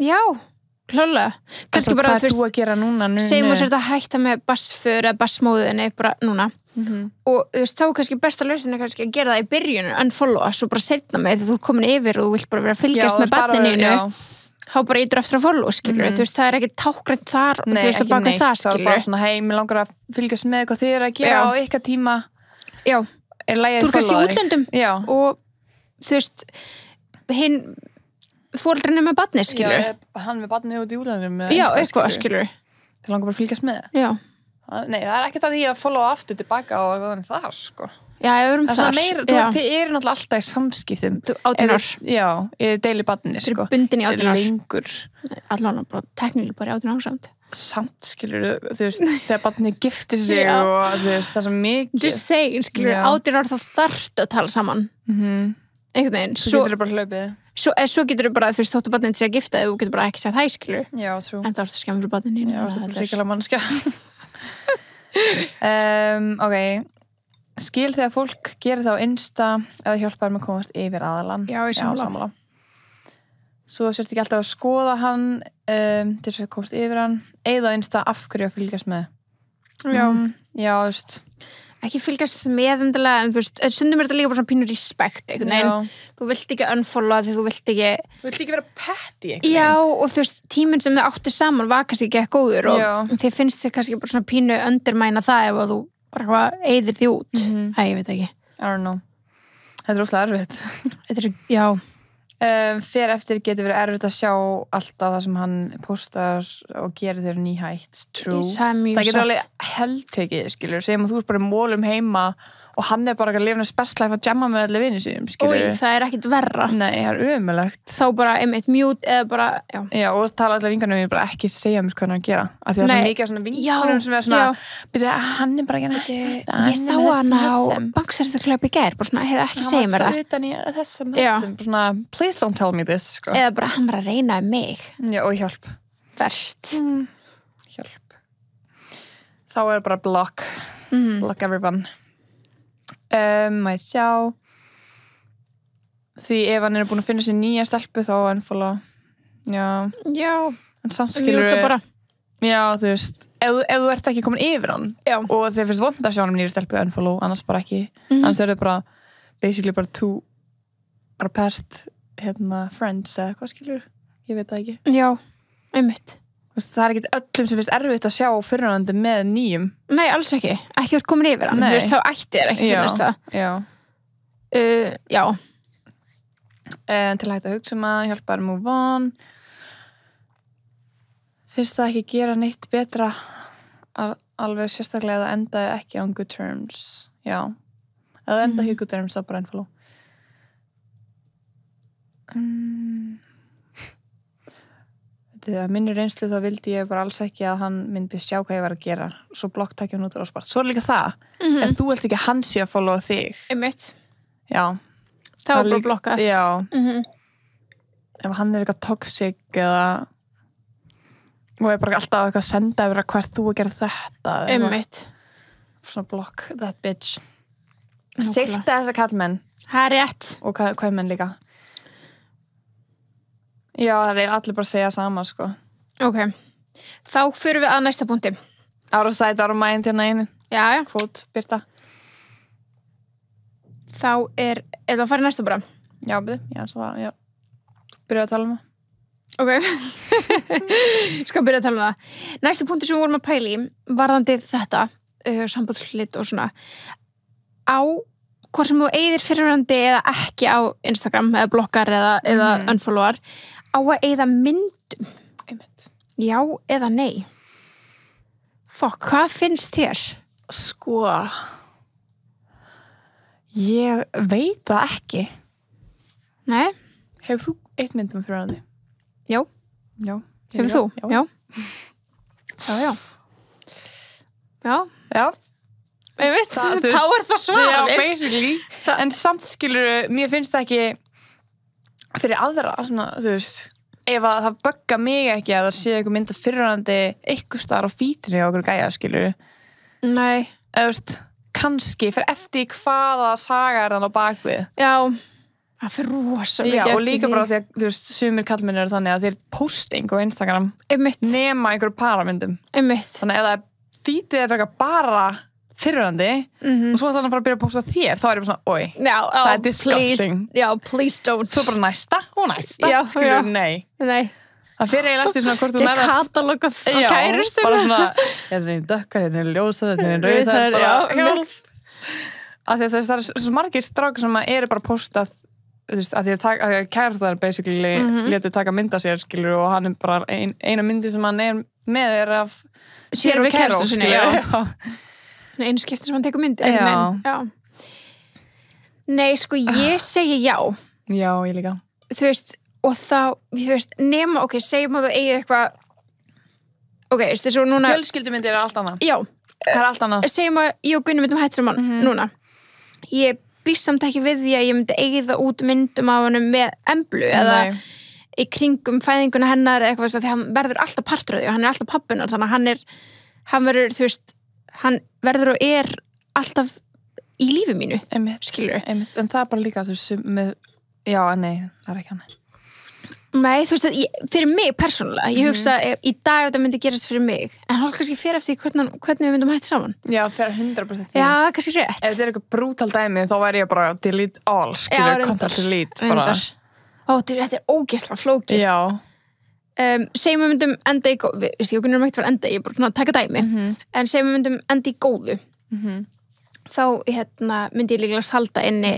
Já, klálega. Kannski bara, hvað þú að gera núna? Segjum að þetta hætta með bassför eða bassmóðinni bara núna. Og þú veist, þá kannski besta lausnin kannski að gera það í byrjun, unfollowa, svo bara setna með því þú ert komin yfir og þú vilt bara vera að fylgjast með barninu. Þá bara ítur aftur að follow, skilur þú veist, það er ekki tákgrænt þar og þú veist að baka það, skilur. Það er bara svona, hei, mér langar að fylgjast með hvað þið eru að gera á ykkar tíma. Já, þú er kannski í útlöndum og þú veist, hinn foreldrinu með barni, skilur. Já, hann með barni út í útlöndum. Já, eitthvað, skilur. Það langar bara að fylgjast með. Já. Nei, það er ekkert að því að followa aftur tilbaka og eitthvað þar, sko. Já, við erum þar. Þið eru náttúrulega alltaf í samskiptum. 18 ár. Já, ég deili barni, sko. Þið eru bundin í 18 ár. Lengur. Allan bara, teknilega bara 18 ár samt. Samt, skilur, þú veist, þegar barni giftir sig og þú veist, það er svo mikið. Just saying, skilur, 18 ár þá þarftu að tala saman. Einhvern veginn. Svo getur þau bara hlaupið. Svo getur þau bara, þú veist, þóttu barnið til að gifta þau og getur bara ekki sagt hæ, skilur. Já, trú. En það ertu skemmur fyrir barninu. Já, það er ríkilega mannskja. Ok, skil þegar fólk gerir það á Insta eða hjálpar með að komast yfir aðalann. Já, ég sammála. Svo sérst ekki alltaf að skoða hann til þess að komast yfir hann eða á Insta af hverju að fylgjast með. Já, þú veist, ekki fylgjast með endilega, en þú veist, stundum er þetta líka bara svona pínur respekt, einhvern veginn. Þú vilt ekki unfollowa því þú vilt ekki vera petty, einhvern veginn. Já, og þú veist, tíminn sem þið áttu saman var kannski ekki ekki góður og þið finnst þið kannski bara svona pínu undermæna það ef þú bara hvað eyðir því út. Æ, ég veit ekki. I don't know. Þetta er óslega erfitt. Þetta er, já. Fyrir eftir getur verið erfitt að sjá alltaf það sem hann postar og gerir þér nýhætt. True. Það getur alveg heldtekið, skilur. Segjum að þú ert bara í mólum heima og hann er bara að lifa best life að jamma með allir vinni sínum, skilur. Og það er ekkit verra. Nei, það er ömulegt. Þá bara einmitt mute eða bara, já, og tala allir vinkanum við bara ekki segja mér hvað hann að gera. Af því það er svo mikið af svona vinkanum sem er svona, byrja, hann er bara ekki ég sá hana á bankserðarklöp í gær, bara svona, hefur ekki segja mér það. Utan í þessum, bara svona, please don't tell me this, sko. Eða bara hann var að reyna mig. Já, og hjálp. Verst. Hjálp. Þá er bara block everyone. Maður sjá því ef hann er búin að finna sér nýja stelpu þá unfollow. Já, en samt skilur já, þú veist, ef þú ert ekki komin yfir hann og þeir finnst vond að sjá hann nýja stelpu unfollow, annars bara ekki annars er þetta bara, basically bara two bara past friends eða hvað skilur, ég veit það ekki. Já, einmitt. Það er ekkert öllum sem finnst erfitt að sjá fyrirhandi með nýjum. Nei, alls ekki. Ekki ert komin yfir hann. Þú veist, þá ætti þér ekki finnast það. Já. Til að hætta að hugsa maður, hjálpa að move on. Finnst það ekki gera neitt betra alveg sérstaklega að það endaði ekki on good terms. Já. Ef það endaði ekki good terms, þá bara unfollow. Að minni reynslu þá vildi ég bara alls ekki að hann myndi sjá hvað ég var að gera svo blokktækja hann út og spart. Svo er líka það ef þú vilt ekki að hann sé að followa þig einmitt. Já. Það var bara blokkað. Já. Ef hann er eitthvað toxic eða og er bara alltaf eitthvað að senda yfir að hvert þú að gera þetta einmitt. Svona block that bitch. Sikta þessa kallmenn. Það er rétt. Og hvað menn líka. Já, það er allir bara að segja sama, sko. Ok. Þá fyrir við að næsta punkti. Out of sight, out of mind hérna einu. Já. Kvót, Birta. Þá er það að fara í næsta bara? Já, já. Byrja að tala um það. Ok. Skal byrja að tala um það. Næsta punkti sem við vorum að pæla í, varðandi þetta, sambandsslit og svona, á hvort sem þú eyðir fyrirverandi eða ekki á Instagram, eða blokkar eða unfollowar, á að eyða myndum. Einmitt. Já eða nei? Hvað finnst þér? Sko, ég veit það ekki. Nei? Hefur þú eytt myndum fyrirverandi? Já. Hefur þú? Já. Já. Einmitt, þá er það svarað. Já, basically. En samt skilur, mér finnst það ekki fyrir aðra, svona, þú veist, ef að það bögga mig ekki að það sé eitthvað mynda fyrirhandi eitthvað staðar á fítinu á okkur gæja, skilur. Nei. Eða, veist, kannski, fyrir eftir hvaða saga þannig á bakvið. Já, það fyrir rosa mikið eftir því. Já, og líka því. bara því að, þú veist, sumir kallmenn eru þannig að þeir posting á Instagram nema einhverju paramyndum. Einmitt. Þannig að ef fítið frekar bara fyrirhandi og svo þannig að fara að byrja að posta þér, þá ég bara svona, oi, það er disgusting. Please don't. Svo bara næsta, skilur, nei. Það fyrir eiginlega eftir svona hvort þú nærða... Ég katalóga á kærustuna. Bara svona, hérna er dökkar, hérna er ljósað, hérna er rauðar, bara hjálp. Það er svo margir strákar sem eru bara postað, þú veist, að því að kærustar basically létu taka mynda sér, skilur, og hann er bara eina myndi sem hann er með af sér við kærustu sinni, já. Einu skipti sem hann tekur myndir. Já. Nei, sko, ég segi já. Já, ég líka. Þú veist, og þá, þú veist, nema, ok, segjum að þú eigi eitthvað, ok, þess að núna... Fjölskyldumyndir er allt annað. Já. Það er allt annað. Segjum að ég og Gunni myndum hætt saman núna. Ég býst samt ekki við því að ég myndi eigða út myndum af honum með Emblu eða í kringum fæðinguna hennar eða eitthvað þess að hann verður alltaf partur af því og hann er alltaf pappunar, þannig að hann verður, þú veist, hann verður og er alltaf í lífi mínu, skilur. En það er bara líka, þú veist, með, já, nei, það er ekki hann. Nei, þú veist, fyrir mig persónulega, ég hugsa í dag þetta myndi gerast fyrir mig, en hann kannski fyrir eftir hvernig við myndum hætti saman. Já, fyrir 100% því. Já, kannski rétt. Ef þetta er eitthvað brútal dæmi, þá væri ég bara delete all, skilur, control delete, bara. Ó, þetta er ógeðslega flókið. Já. Segjum við myndum enda í góðu, ég kunnum ekki vera enda, ég er bara svona að taka dæmi, en segjum við myndum enda í góðu, þá myndi ég líklega halda inni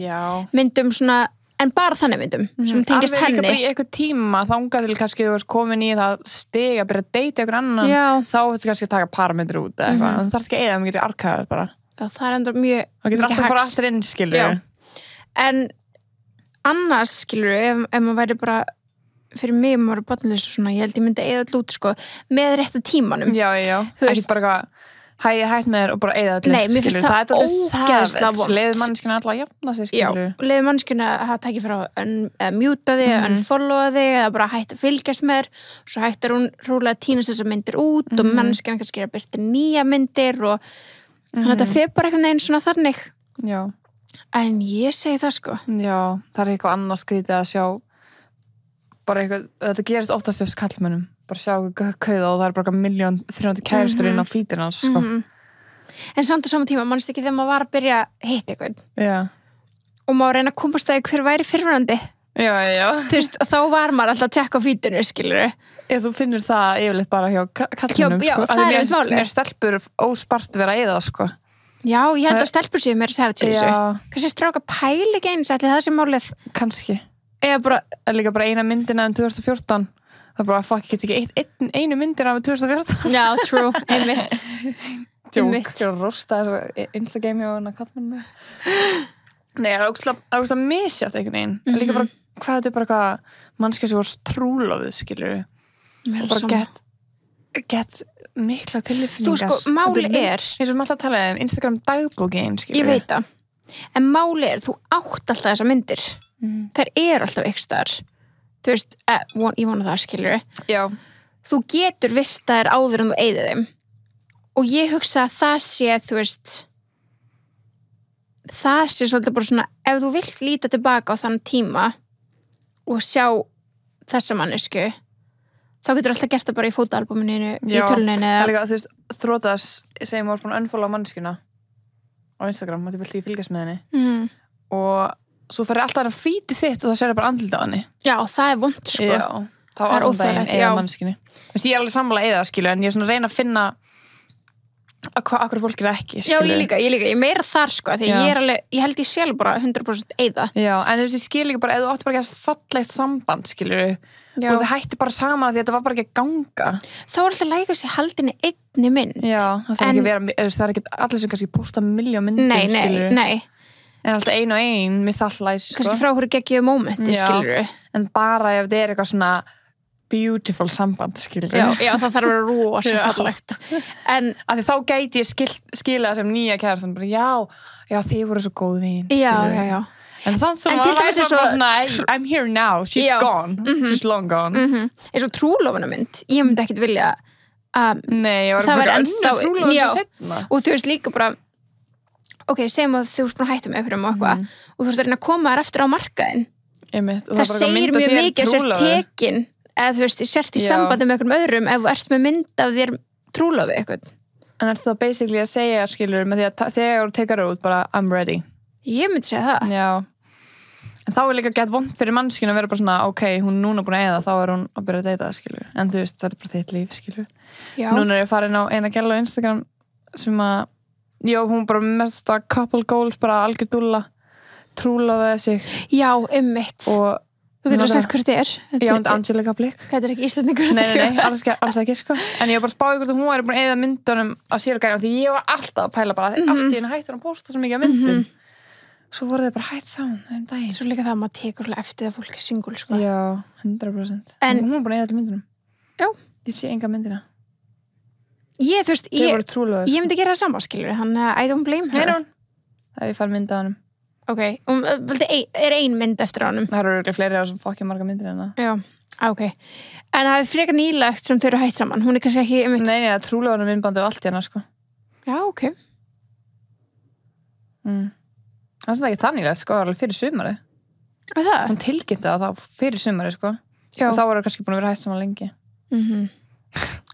myndum svona, en bara þannig myndum sem tengjast henni. Alveg líka bara í eitthvað tíma þangað til kannski þú ert komin í það steg að byrja að deyta ykkur annan, þá þú kannski að taka paramyndir út eða eitthvað, en þú þarfst ekki að eða, maður getur arkaðar bara. Já, það er enda mjög það getur alltaf að fara aftur inn, skilur. En annars, skilur, ef maður væri bara fyrir mig, maður er barnlaus og svona, ég held ég myndi eða all út, sko, með rétta tímanum. Já, ekki bara eitthvað hætt með þér og bara eyða allir. Nei, mér finnst það ógeðslega vont. Leiður manneskjuna alltaf að jafna sig, skilur. Já, leiður manneskjuna að hafa tækið fyrir að mjúta þig, unfollowa þig eða bara hætt að fylgjast með þér, svo hættir hún rúlega að tínast þessar myndir út og manneskjana kannski að byrta nýja myndir og þannig að þetta fer bara einhvern veginn svona þannig. Já. En ég segi það, sko. Já, það er eitthvað annað skrítið að sjá bara eitthvað, þetta gerist oftast hjá kallmönnum. Bara sjá kauða og það er bara 1.300.000 kærustur inn á fítin hans, sko. En samt á sama tíma, mannst ekki þegar maður var að byrja að hitta eitthvað. Já. Og maður reyna að komast að hver væri fyrirvænandi. Já. Þú veist, þá var maður alltaf að tjekka á fítinu, skilur. Þú finnur það yfirleitt bara hjá kallmönnum, sko. Já, það er málið. Mér stelpur óspart vera í það, sko. Já, ég held að stelpur séu mér að segja til þessu. Kannski stráka pæli ekki eins, ætli það sé málið. Kannski. Eða bara... Líka bara eina myndina 2014. Það er bara að fuck, get ekki einu myndir af 2014. Já, true, einmitt. Jók, ég var rosta þessu Instagram hjá hana kallmennu. Nei, það er ógustlega misjátt einhvern veginn. Líka bara, hvað þetta er bara eitthvað mannskja sem voru trúlófið, skilur. Og bara get mikla tilfinningar. Þú sko, máli er... Eins og maður alltaf talaði Instagram dagbókin, skilur. Ég veit það. En máli er, þú átt alltaf þessar myndir. Þær eru alltaf ykkur staðar. Þú veist, ég vona það, skilur. Já. Þú getur vist að þær áður en þú eyðir þeim. Og ég hugsa að það sé, þú veist, það sé svolítið bara svona, ef þú vilt líta tilbaka á þann tíma og sjá þessa mannesku, þá getur alltaf gert það bara í fótoalbuminu, í töluninu. Já, líka, þú veist, þrótas, segjum við búin að unfollowa manneskuna á Instagram, þú vilt ekki fylgjast með henni. Og svo fer alltaf að fíti þitt og það sér bara andlita á henni. Já, það er vont, sko. Já, það var óþægilegt, eða manneskinu. Ég er alveg sammála eða, skilu, en ég er svona að reyna að finna akkur fólk er ekki, skilu. Já, ég líka, ég meira þar, sko, því ég held ég sjálf bara 100% eða. Já, en þú veist, ég skil líka bara, eða þú átti bara ekki að fallegt samband, skilu, og þið hætti bara saman að þetta var bara ekki að ganga. Þá er alltaf læka sér haldinni einni mynd. Já, það er ekki allir sem kannski posta milljón myndum, skilu. Nei. En alltaf ein, mist alltaf, sko. Kannski frá hverju geggjuðu mómenti, skilur. En bara ef þetta er eitthvað svona beautiful samband, skilur. Já, það þarf að vera rosa fallegt. En af því þá gæti ég skila sem nýja kærastan bara, já, þið voru svo góð vín. Já. En þannig sem var bara svona I'm here now, she's gone she's long gone eins og trúlofunarmynd, ég myndi ekkit vilja að það var ennþá og þú veist líka bara ok, segjum að þú ert búin að hætta með einhverjum og eitthvað og þú ert að reyna að koma þér aftur á markaðinn það segir mjög mikið að sért tekin eða þú veist, sért í sambandi með einhverjum öðrum ef þú ert með mynd af þér trúlofi eitthvað. En er það basically að segja skilur með því að þegar þú tekar út bara I'm ready? Ég myndi segja það. Já. En þá líka gett vont fyrir mannskinu að vera bara svona ok, hún núna búin að eyða, þá hún að byrja að deyta skilur. En þú veist, þetta bara þitt líf skilur. Já. Núna ég farin á eina gæla á Instagram sem að hún bara mest að couple goals bara algjör dúlla trúlofaði sig. Já, einmitt. Og þú getur að sagt hvað þetta Já, Angelica Blick. Þetta ekki Íslendingur. Nei, alls ekki sko. En ég var bara spáði hvort að hún væri búin að eyða myndunum á sér og gæna því ég var alltaf að pæla bara því allt í henni hættur að posta svo mikið af myndum. Svo voru þau bara hætt saman daginn. Svo líka það að maður tekur eftir það fólk er single sko. Já, 100%. En hún var búin að eyða til myndunum. Já. Ég sé enga myndina. Þú veist, ég myndi gera það sama skilur. Hann I don't blame her. Það ég fann mynd af honum. Ok, ein mynd eftir honum. Það eru örugglega fleiri á sem fokkja marga myndir en það. Já, ok. En það frekar nýlegt sem þau eru hætt saman. Hún kannski ekki Nei, trúlega hann myndbandi og allt hérna sko. Já, ok. Það er ekki það nýlegt sko, alveg fyrir sumari. Það? Hún tilkynnti það þá fyrir sumari sko. Já. Og þá voru kannski búin að vera hætt saman lengi.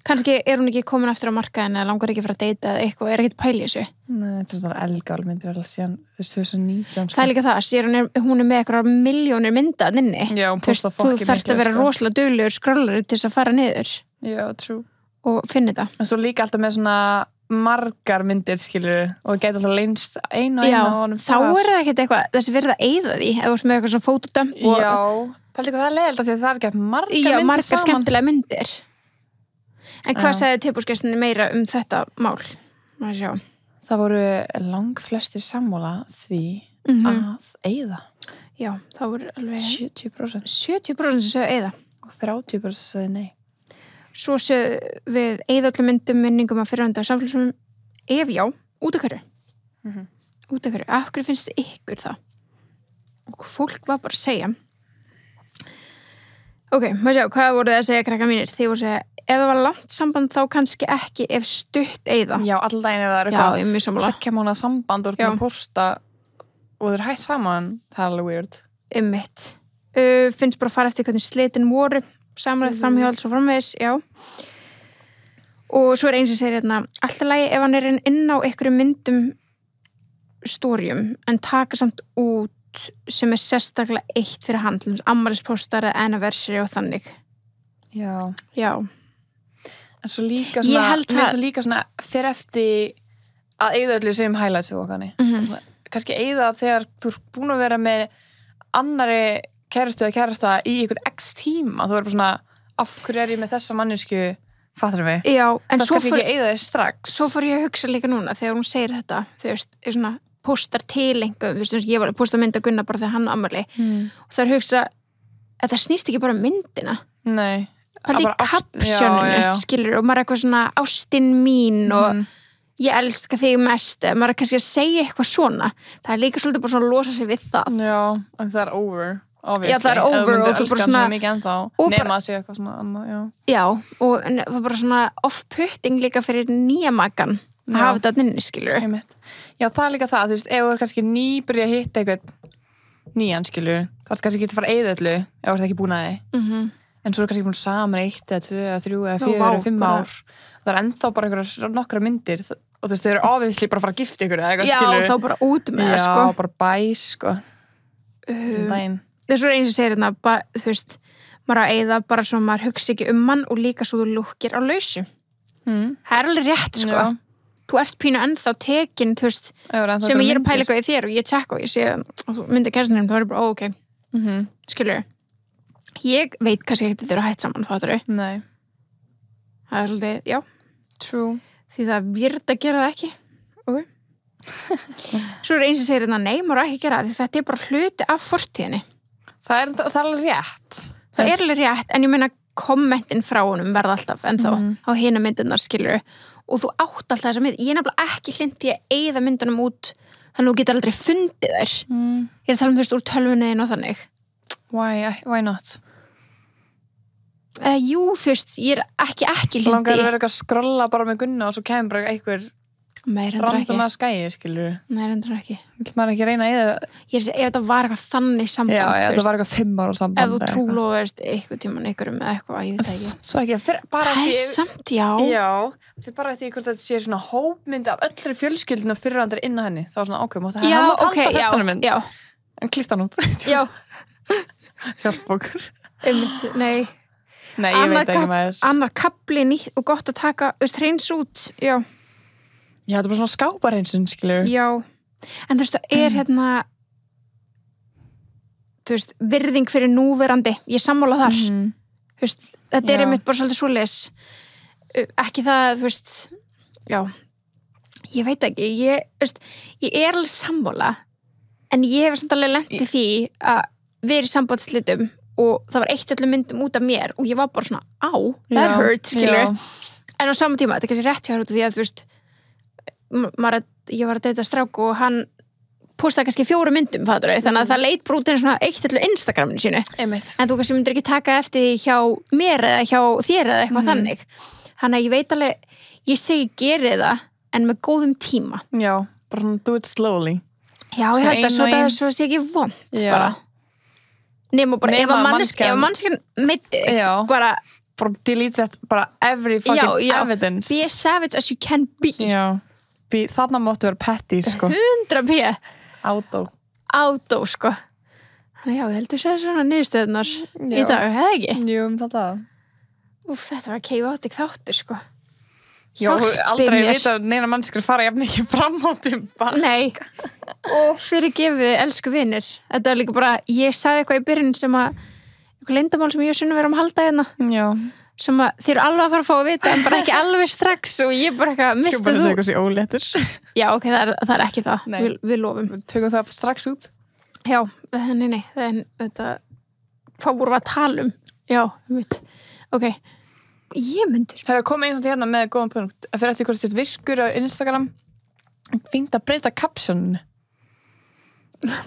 Kannski hún ekki komin aftur á markaðin eða langar ekki að fara að deyta eða eitthvað, ekkert pæli þessu. Nei, þetta er svona eldgamlar myndir alveg síðan þau svo 19. Það er líka það, síðan hún með eitthvað milljónir mynda inni. Já, hún posta fokki miklu. Þú þarft að vera rosalega duglegur skrollari til þess að fara niður. Já, true. Og finna þetta. En svo líka alltaf með svona margar myndir, skilur, og það gæti alltaf leynst einu og honum. Já, þá er það ekkert eitthvað, þessi verið að eyða því, eða þú ert með eitthvað svona fótodömp og... Já, það er leiðilegt af því að það er ekki margar myndir saman. Já, margar skemmtilega myndir. En hvað sagði tilboðsgestinni meira þetta mál? Það voru langflestir sammála því að eyða. Já, það voru alveg 70%. 70% sem sögðu eyða. Og 30% sögðu nei. Svo sögðu við eyða öllum myndum minningum að fyrirhanda samfélagsmiðlum ef já, út af hverju. Út af hverju. Af hverju finnst ykkur það? Og fólk var bara að segja. Ok, maður sjá, hvað voru þið að segja krakka mínir? Þið voru að segja ef það var langt samband þá kannski ekki ef stutt eyða. Já, allan daginn ef það er eitthvað 2 mánaða samband og er búin að posta og þau eru hætt saman, það er alveg weird. Einmitt. Finnst bara að fara eftir hvernig slitin voru, samrætt framhjóðs og framvegis, já. Og svo er eins sem segir hérna, alltaf lagi ef hann er inn á einhverjum myndum stórjum en taka samt út sem er sérstaklega eitt fyrir hann, ammælispostar eða anniversary og þannig. Já. Já. En svo líka svona, fyrir eftir að eyða öllu sem highlights og okkarni. Kannski eyða þegar þú er búin að vera með annari kærastu eða kærasta í einhvern x tíma. Þú er bara svona, af hverju er ég með þessa mannesku, fattar mig? Já, en svo kannski ekki eyða þér strax. Svo fór ég að hugsa líka núna þegar hún segir þetta, þú veist, er svona postar til einhverjum, þú veist, ég var að posta mynd að Gunnar bara þegar hann ammali. Og það er hugsa, að það snýst ekki bara um myndina. Nei. Það er kapsjóninu, skilur, og maður er eitthvað svona ástin mín og ég elska þig mest, maður er kannski að segja eitthvað svona, það er líka svolítið bara svona að losa sig við það. Já, en það er over, obviously. Já, það er over og þú bara svona... mikið ennþá, nema að segja eitthvað svona annað, já. Já, og það er bara svona off-putting líka fyrir nýja makan, að hafa þetta inni, skilur. Já, það er líka það, þú veist, ef þú er kannski nýbyrja að hitta eitthvað nýjan, skilur, þá er kannski ekki að fara að eyða öllu, ef þú ert ekki búin að þig. En svo er kannski búin saman 1 eða 2 eða 3 eða 4 eða 5 ár. Það er ennþá bara einhverja nokkra myndir og þú veist, þau eru obviously bara að fara að gifta ykkur eða eitthvað, skilur. Já, þá bara út með það, sko. Já, bara bæ, sko. Þessu er eins og segir hérna, þú veist, maður að eyða bara svo maður hugsi ekki hann og líka svo þú lukkir á lausu. Það er alveg rétt, sko. Þú ert pínu ennþá tekin, þú veist, sem ég er að pæla eitthvað í þér og ég tjekka og ég sé myndi kærstunum, þá er bara, ok, skilur. Ég veit kannski ekki að þau eru hætt saman, fattur þau? Nei. Það er svolítið, já. True. Því það virð að gera það ekki. Ok. Svo er eins sem segir þetta, nei, maður ekki gera það, því þetta er bara hluti af fortíðinni. Það er alveg rétt. Það er alveg rétt, en ég meina kommentin frá honum verða alltaf ennþá á hina myndirnar, skilur. Og þú átt alltaf þessa mynd. Ég er nefnilega ekki hlynnt í að eyða myndunum út þannig að þú getur aldrei fundið þær ég tala þú veist, úr tölvunniðin og þannig why not? Jú, þú veist, ég ekki lindi langar að vera eitthvað að skrolla bara með Gunna og svo kemur bara einhver random að skæði, skilur nei, reyndar ekki vil maður ekki reyna í það ef þetta var eitthvað þannig samband já, þetta var eitthvað 5 ára samband ef þú trúlofaðist eitthvað tíman einhverjum eða eitthvað, ég veit ekki svo ekki, bara það er samt, já fyrir bara eftir hvort þetta sé svona hópmynd af öllri fjölskyldinu og fyrirandri inn á henni þá svona ákveðum og það mátt halda þessari mynd en klíft hann út hjálp okkur nei, ég veit ekki með þess annar kapli nýtt og gott að taka hreins út, já þetta er bara svona skápareinsun, skilur já, en þú veist, það er hérna þú veist, virðing fyrir núverandi ég sammála þar þú veist, þetta er einmitt bara svolítið svoleiðis ekki það, þú veist já, ég veit ekki ég er alveg sammála en ég hef samt alveg lent í því að vera í sambandsslitum og það var eitt öllum myndum út af mér og ég var bara svona, that hurt, skilur en á sama tíma, þetta er kannski rétt hjá því að þú veist ég var að deyta strák og hann postaði kannski 4 myndum þannig að það leit brútinu svona eitt öllu Instagraminu sínu en þú kannski myndir ekki taka eftir því hjá mér eða hjá þér eða eitthvað þannig þannig að ég veit alveg ég segi geri það en með góðum tíma já, bara do it slowly já, ég held að svo sé ekki vond bara nema bara ef að mannskjan meiti bara delete that, bara every fucking evidence be as savage as you can be þarna máttu vera petty, sko 100p Átó, sko þannig já, ég heldur að segja svona niðurstöðunar í dag, hefði ekki? Jú, þetta þetta var chaotic þáttur, sko já, aldrei vita neina mannskir fara jafn ekki fram á tíma nei, og fyrir gefið elsku vinir, þetta var líka bara ég sagði eitthvað í byrjun sem að eitthvað leyndamál sem ég og Sunnu verðum að halda hérna já sem að þeir eru alveg að fara að fá að vita en bara ekki alveg strax og ég bara eitthvað mistið þú eitthvað sér óléttur já ok, það er ekki það, við lofum við tökum það strax út já, nei, þetta hvað vorum við að tala um já, ok ég myndir það kom eins og hérna með góðan punkt að fyrir eftir hvort þetta virkur á Instagram fínt að breyta caption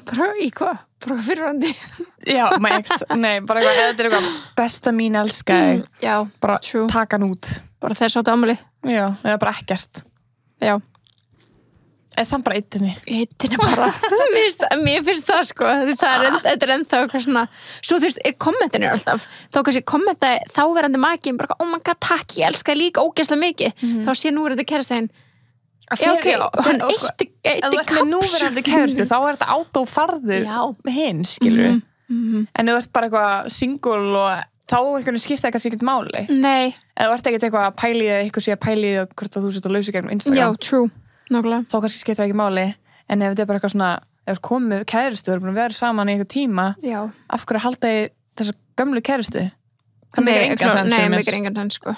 bara í hvað? bara fyrirvandi já, my ex, nei, bara eitthvað eða þetta er eitthvað besta mín elskaði já, bara taka hann út bara þess áttu ámali já, eða bara ekkert já eða samt bara eittinni bara mér finnst það sko þetta er ennþá eitthvað svona svo þú veist, er kommentinir alltaf þá kannski kommenta þáverandi makin bara, oh my god, takk, ég elska líka ógeðslega mikið þá sé nú er þetta kærastæðin já, ok, hann eitti kapsjón núverandi kærustu, þá er þetta átófarðu með hinn, skilur en þú ert bara eitthvað single og þá einhvern skipta kannski ekkert máli nei, eða þú ert ekkert eitthvað að pæli eða eitthvað sé að pæli eða hvort að þú sett að lausa gegnum Instagram já, true, nákvæmlega þá kannski skipta ekki máli en ef þetta er bara eitthvað svona ef þú komið kærustu, þú erum búin að vera saman í einhver tíma já. Af hverju halda í þessa gömlu kærustu það meikir engan sens sko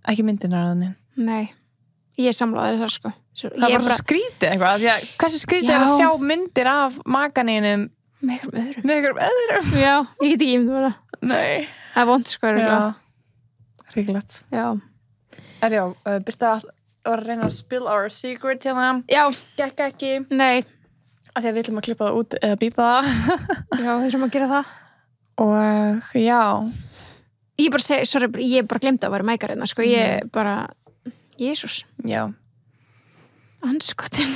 ekki myndinar að þannig nei ég samlaði það sko það er bara skrítið eitthvað því að hversu skrítið er að sjá myndir af maganinum með einhverjum öðrum já, ég get ekki það nei það er vond sko ríkulegt já Birta að reyna að spill our secret hérna já, gekk ekki nei af því að við ætlum að klippa það út eða bípa það já, við þurfum að gera það og já ég bara segi, sorry, ég bara glemdi að vera mækar hérna sko, ég bara Jésús já anskotin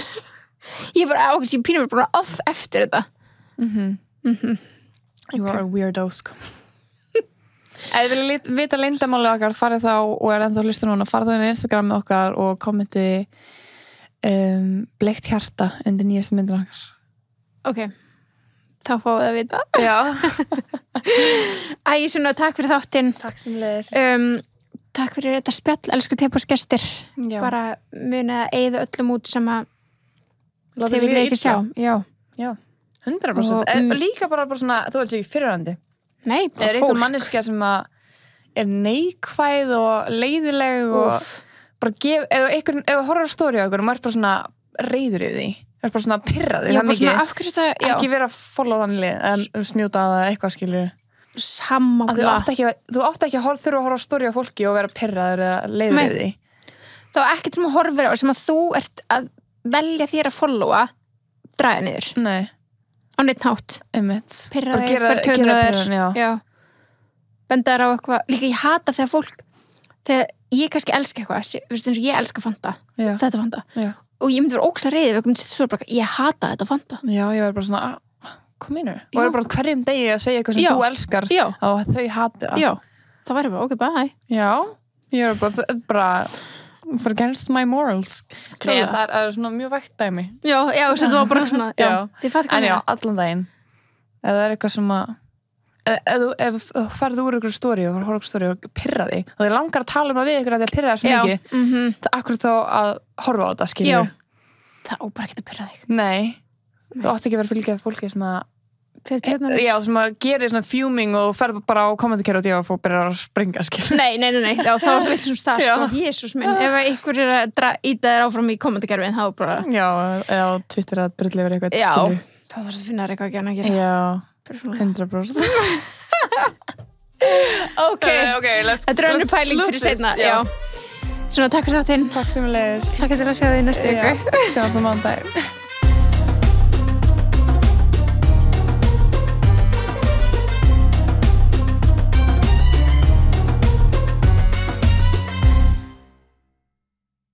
ég bara ákveðs, ég pínum bara off eftir þetta you are a weirdo sko ef þið vilja vita leyndamáli okkar farið þá og er ennþá hlustur núna farið þá inn á Instagram með okkar og kommenti bleikt hjarta undir nýjastu myndin okkar ok, þá fáið að vita já æ, Sunna, takk fyrir þáttinn takk sem leiðis takk fyrir þetta spjall, elsku tepasgestir bara muni að eyða öllum út sem að þið vilja ekki sjá já 100% og líka bara svona, þú veist ekki fyrirhandi nei, bara er einhver manneskja sem að er neikvæð og leiðileg og bara ef þú horfir á stóri á ykkur og maður er bara svona reyður í því er bara svona pirraði já, bara svona af hverju það ekki vera að follow þannig eða smjúta að eitthvað skilur sammála þú átt ekki að þurfa að horfa á stóri á fólki og vera pirraður eða leiður í því þá ekkert sem að horfir á sem að þú ert að velja þér að followa draga niður Nei. á neitt hátt pirra Bara þig, gera fer töðunar pirran, já. benda þér á eitthvað líka ég hata þegar ég kannski elska eitthvað eins og ég elska Fanta þetta Fanta og ég myndi vera ókslega reiði ég hata þetta Fanta ég var bara svona hvað meinur? Og það er bara hverjum degi að segja eitthvað sem þú elskar og þau hati það. Já, það væri bara, ok, bye. Já, ég er bara for against my morals. Nei, það er svona mjög vægt dæmi. Já, þetta var bara svona, En já, allan daginn. Ef það er eitthvað sem að ef þú ferð úr ykkur stóri og horf ykkur stóri og pirra þig og þið langar að tala við ykkur að þið pirra það svo mikið það er akkur þá að horfa á þetta, skilur. Já, það á bara ekki að pirra þig. Nei. Þú átt ekki að vera fylgjað fólki sem að sem að gera svona fuming og fer bara á kommentarkerfi og fólk byrjar að springa, skilur. Nei, já, þá er það veitur sem stað, sko, Jesús minn, ef einhver er að íta þér áfram í kommentarkerfin, þá bara Já, eða á Twitter að drulli yfir eitthvað, skilur. Já, þá þarf það að finna þér eitthvað að gera. Já, 100%. Ok, þetta er önnur pæling fyrir seinna, já. Svona, takk fyrir þáttinn. Takk sem við leiðis. Takk fyrir að sjá þig í næstu viku. Sjáumst á mánudag.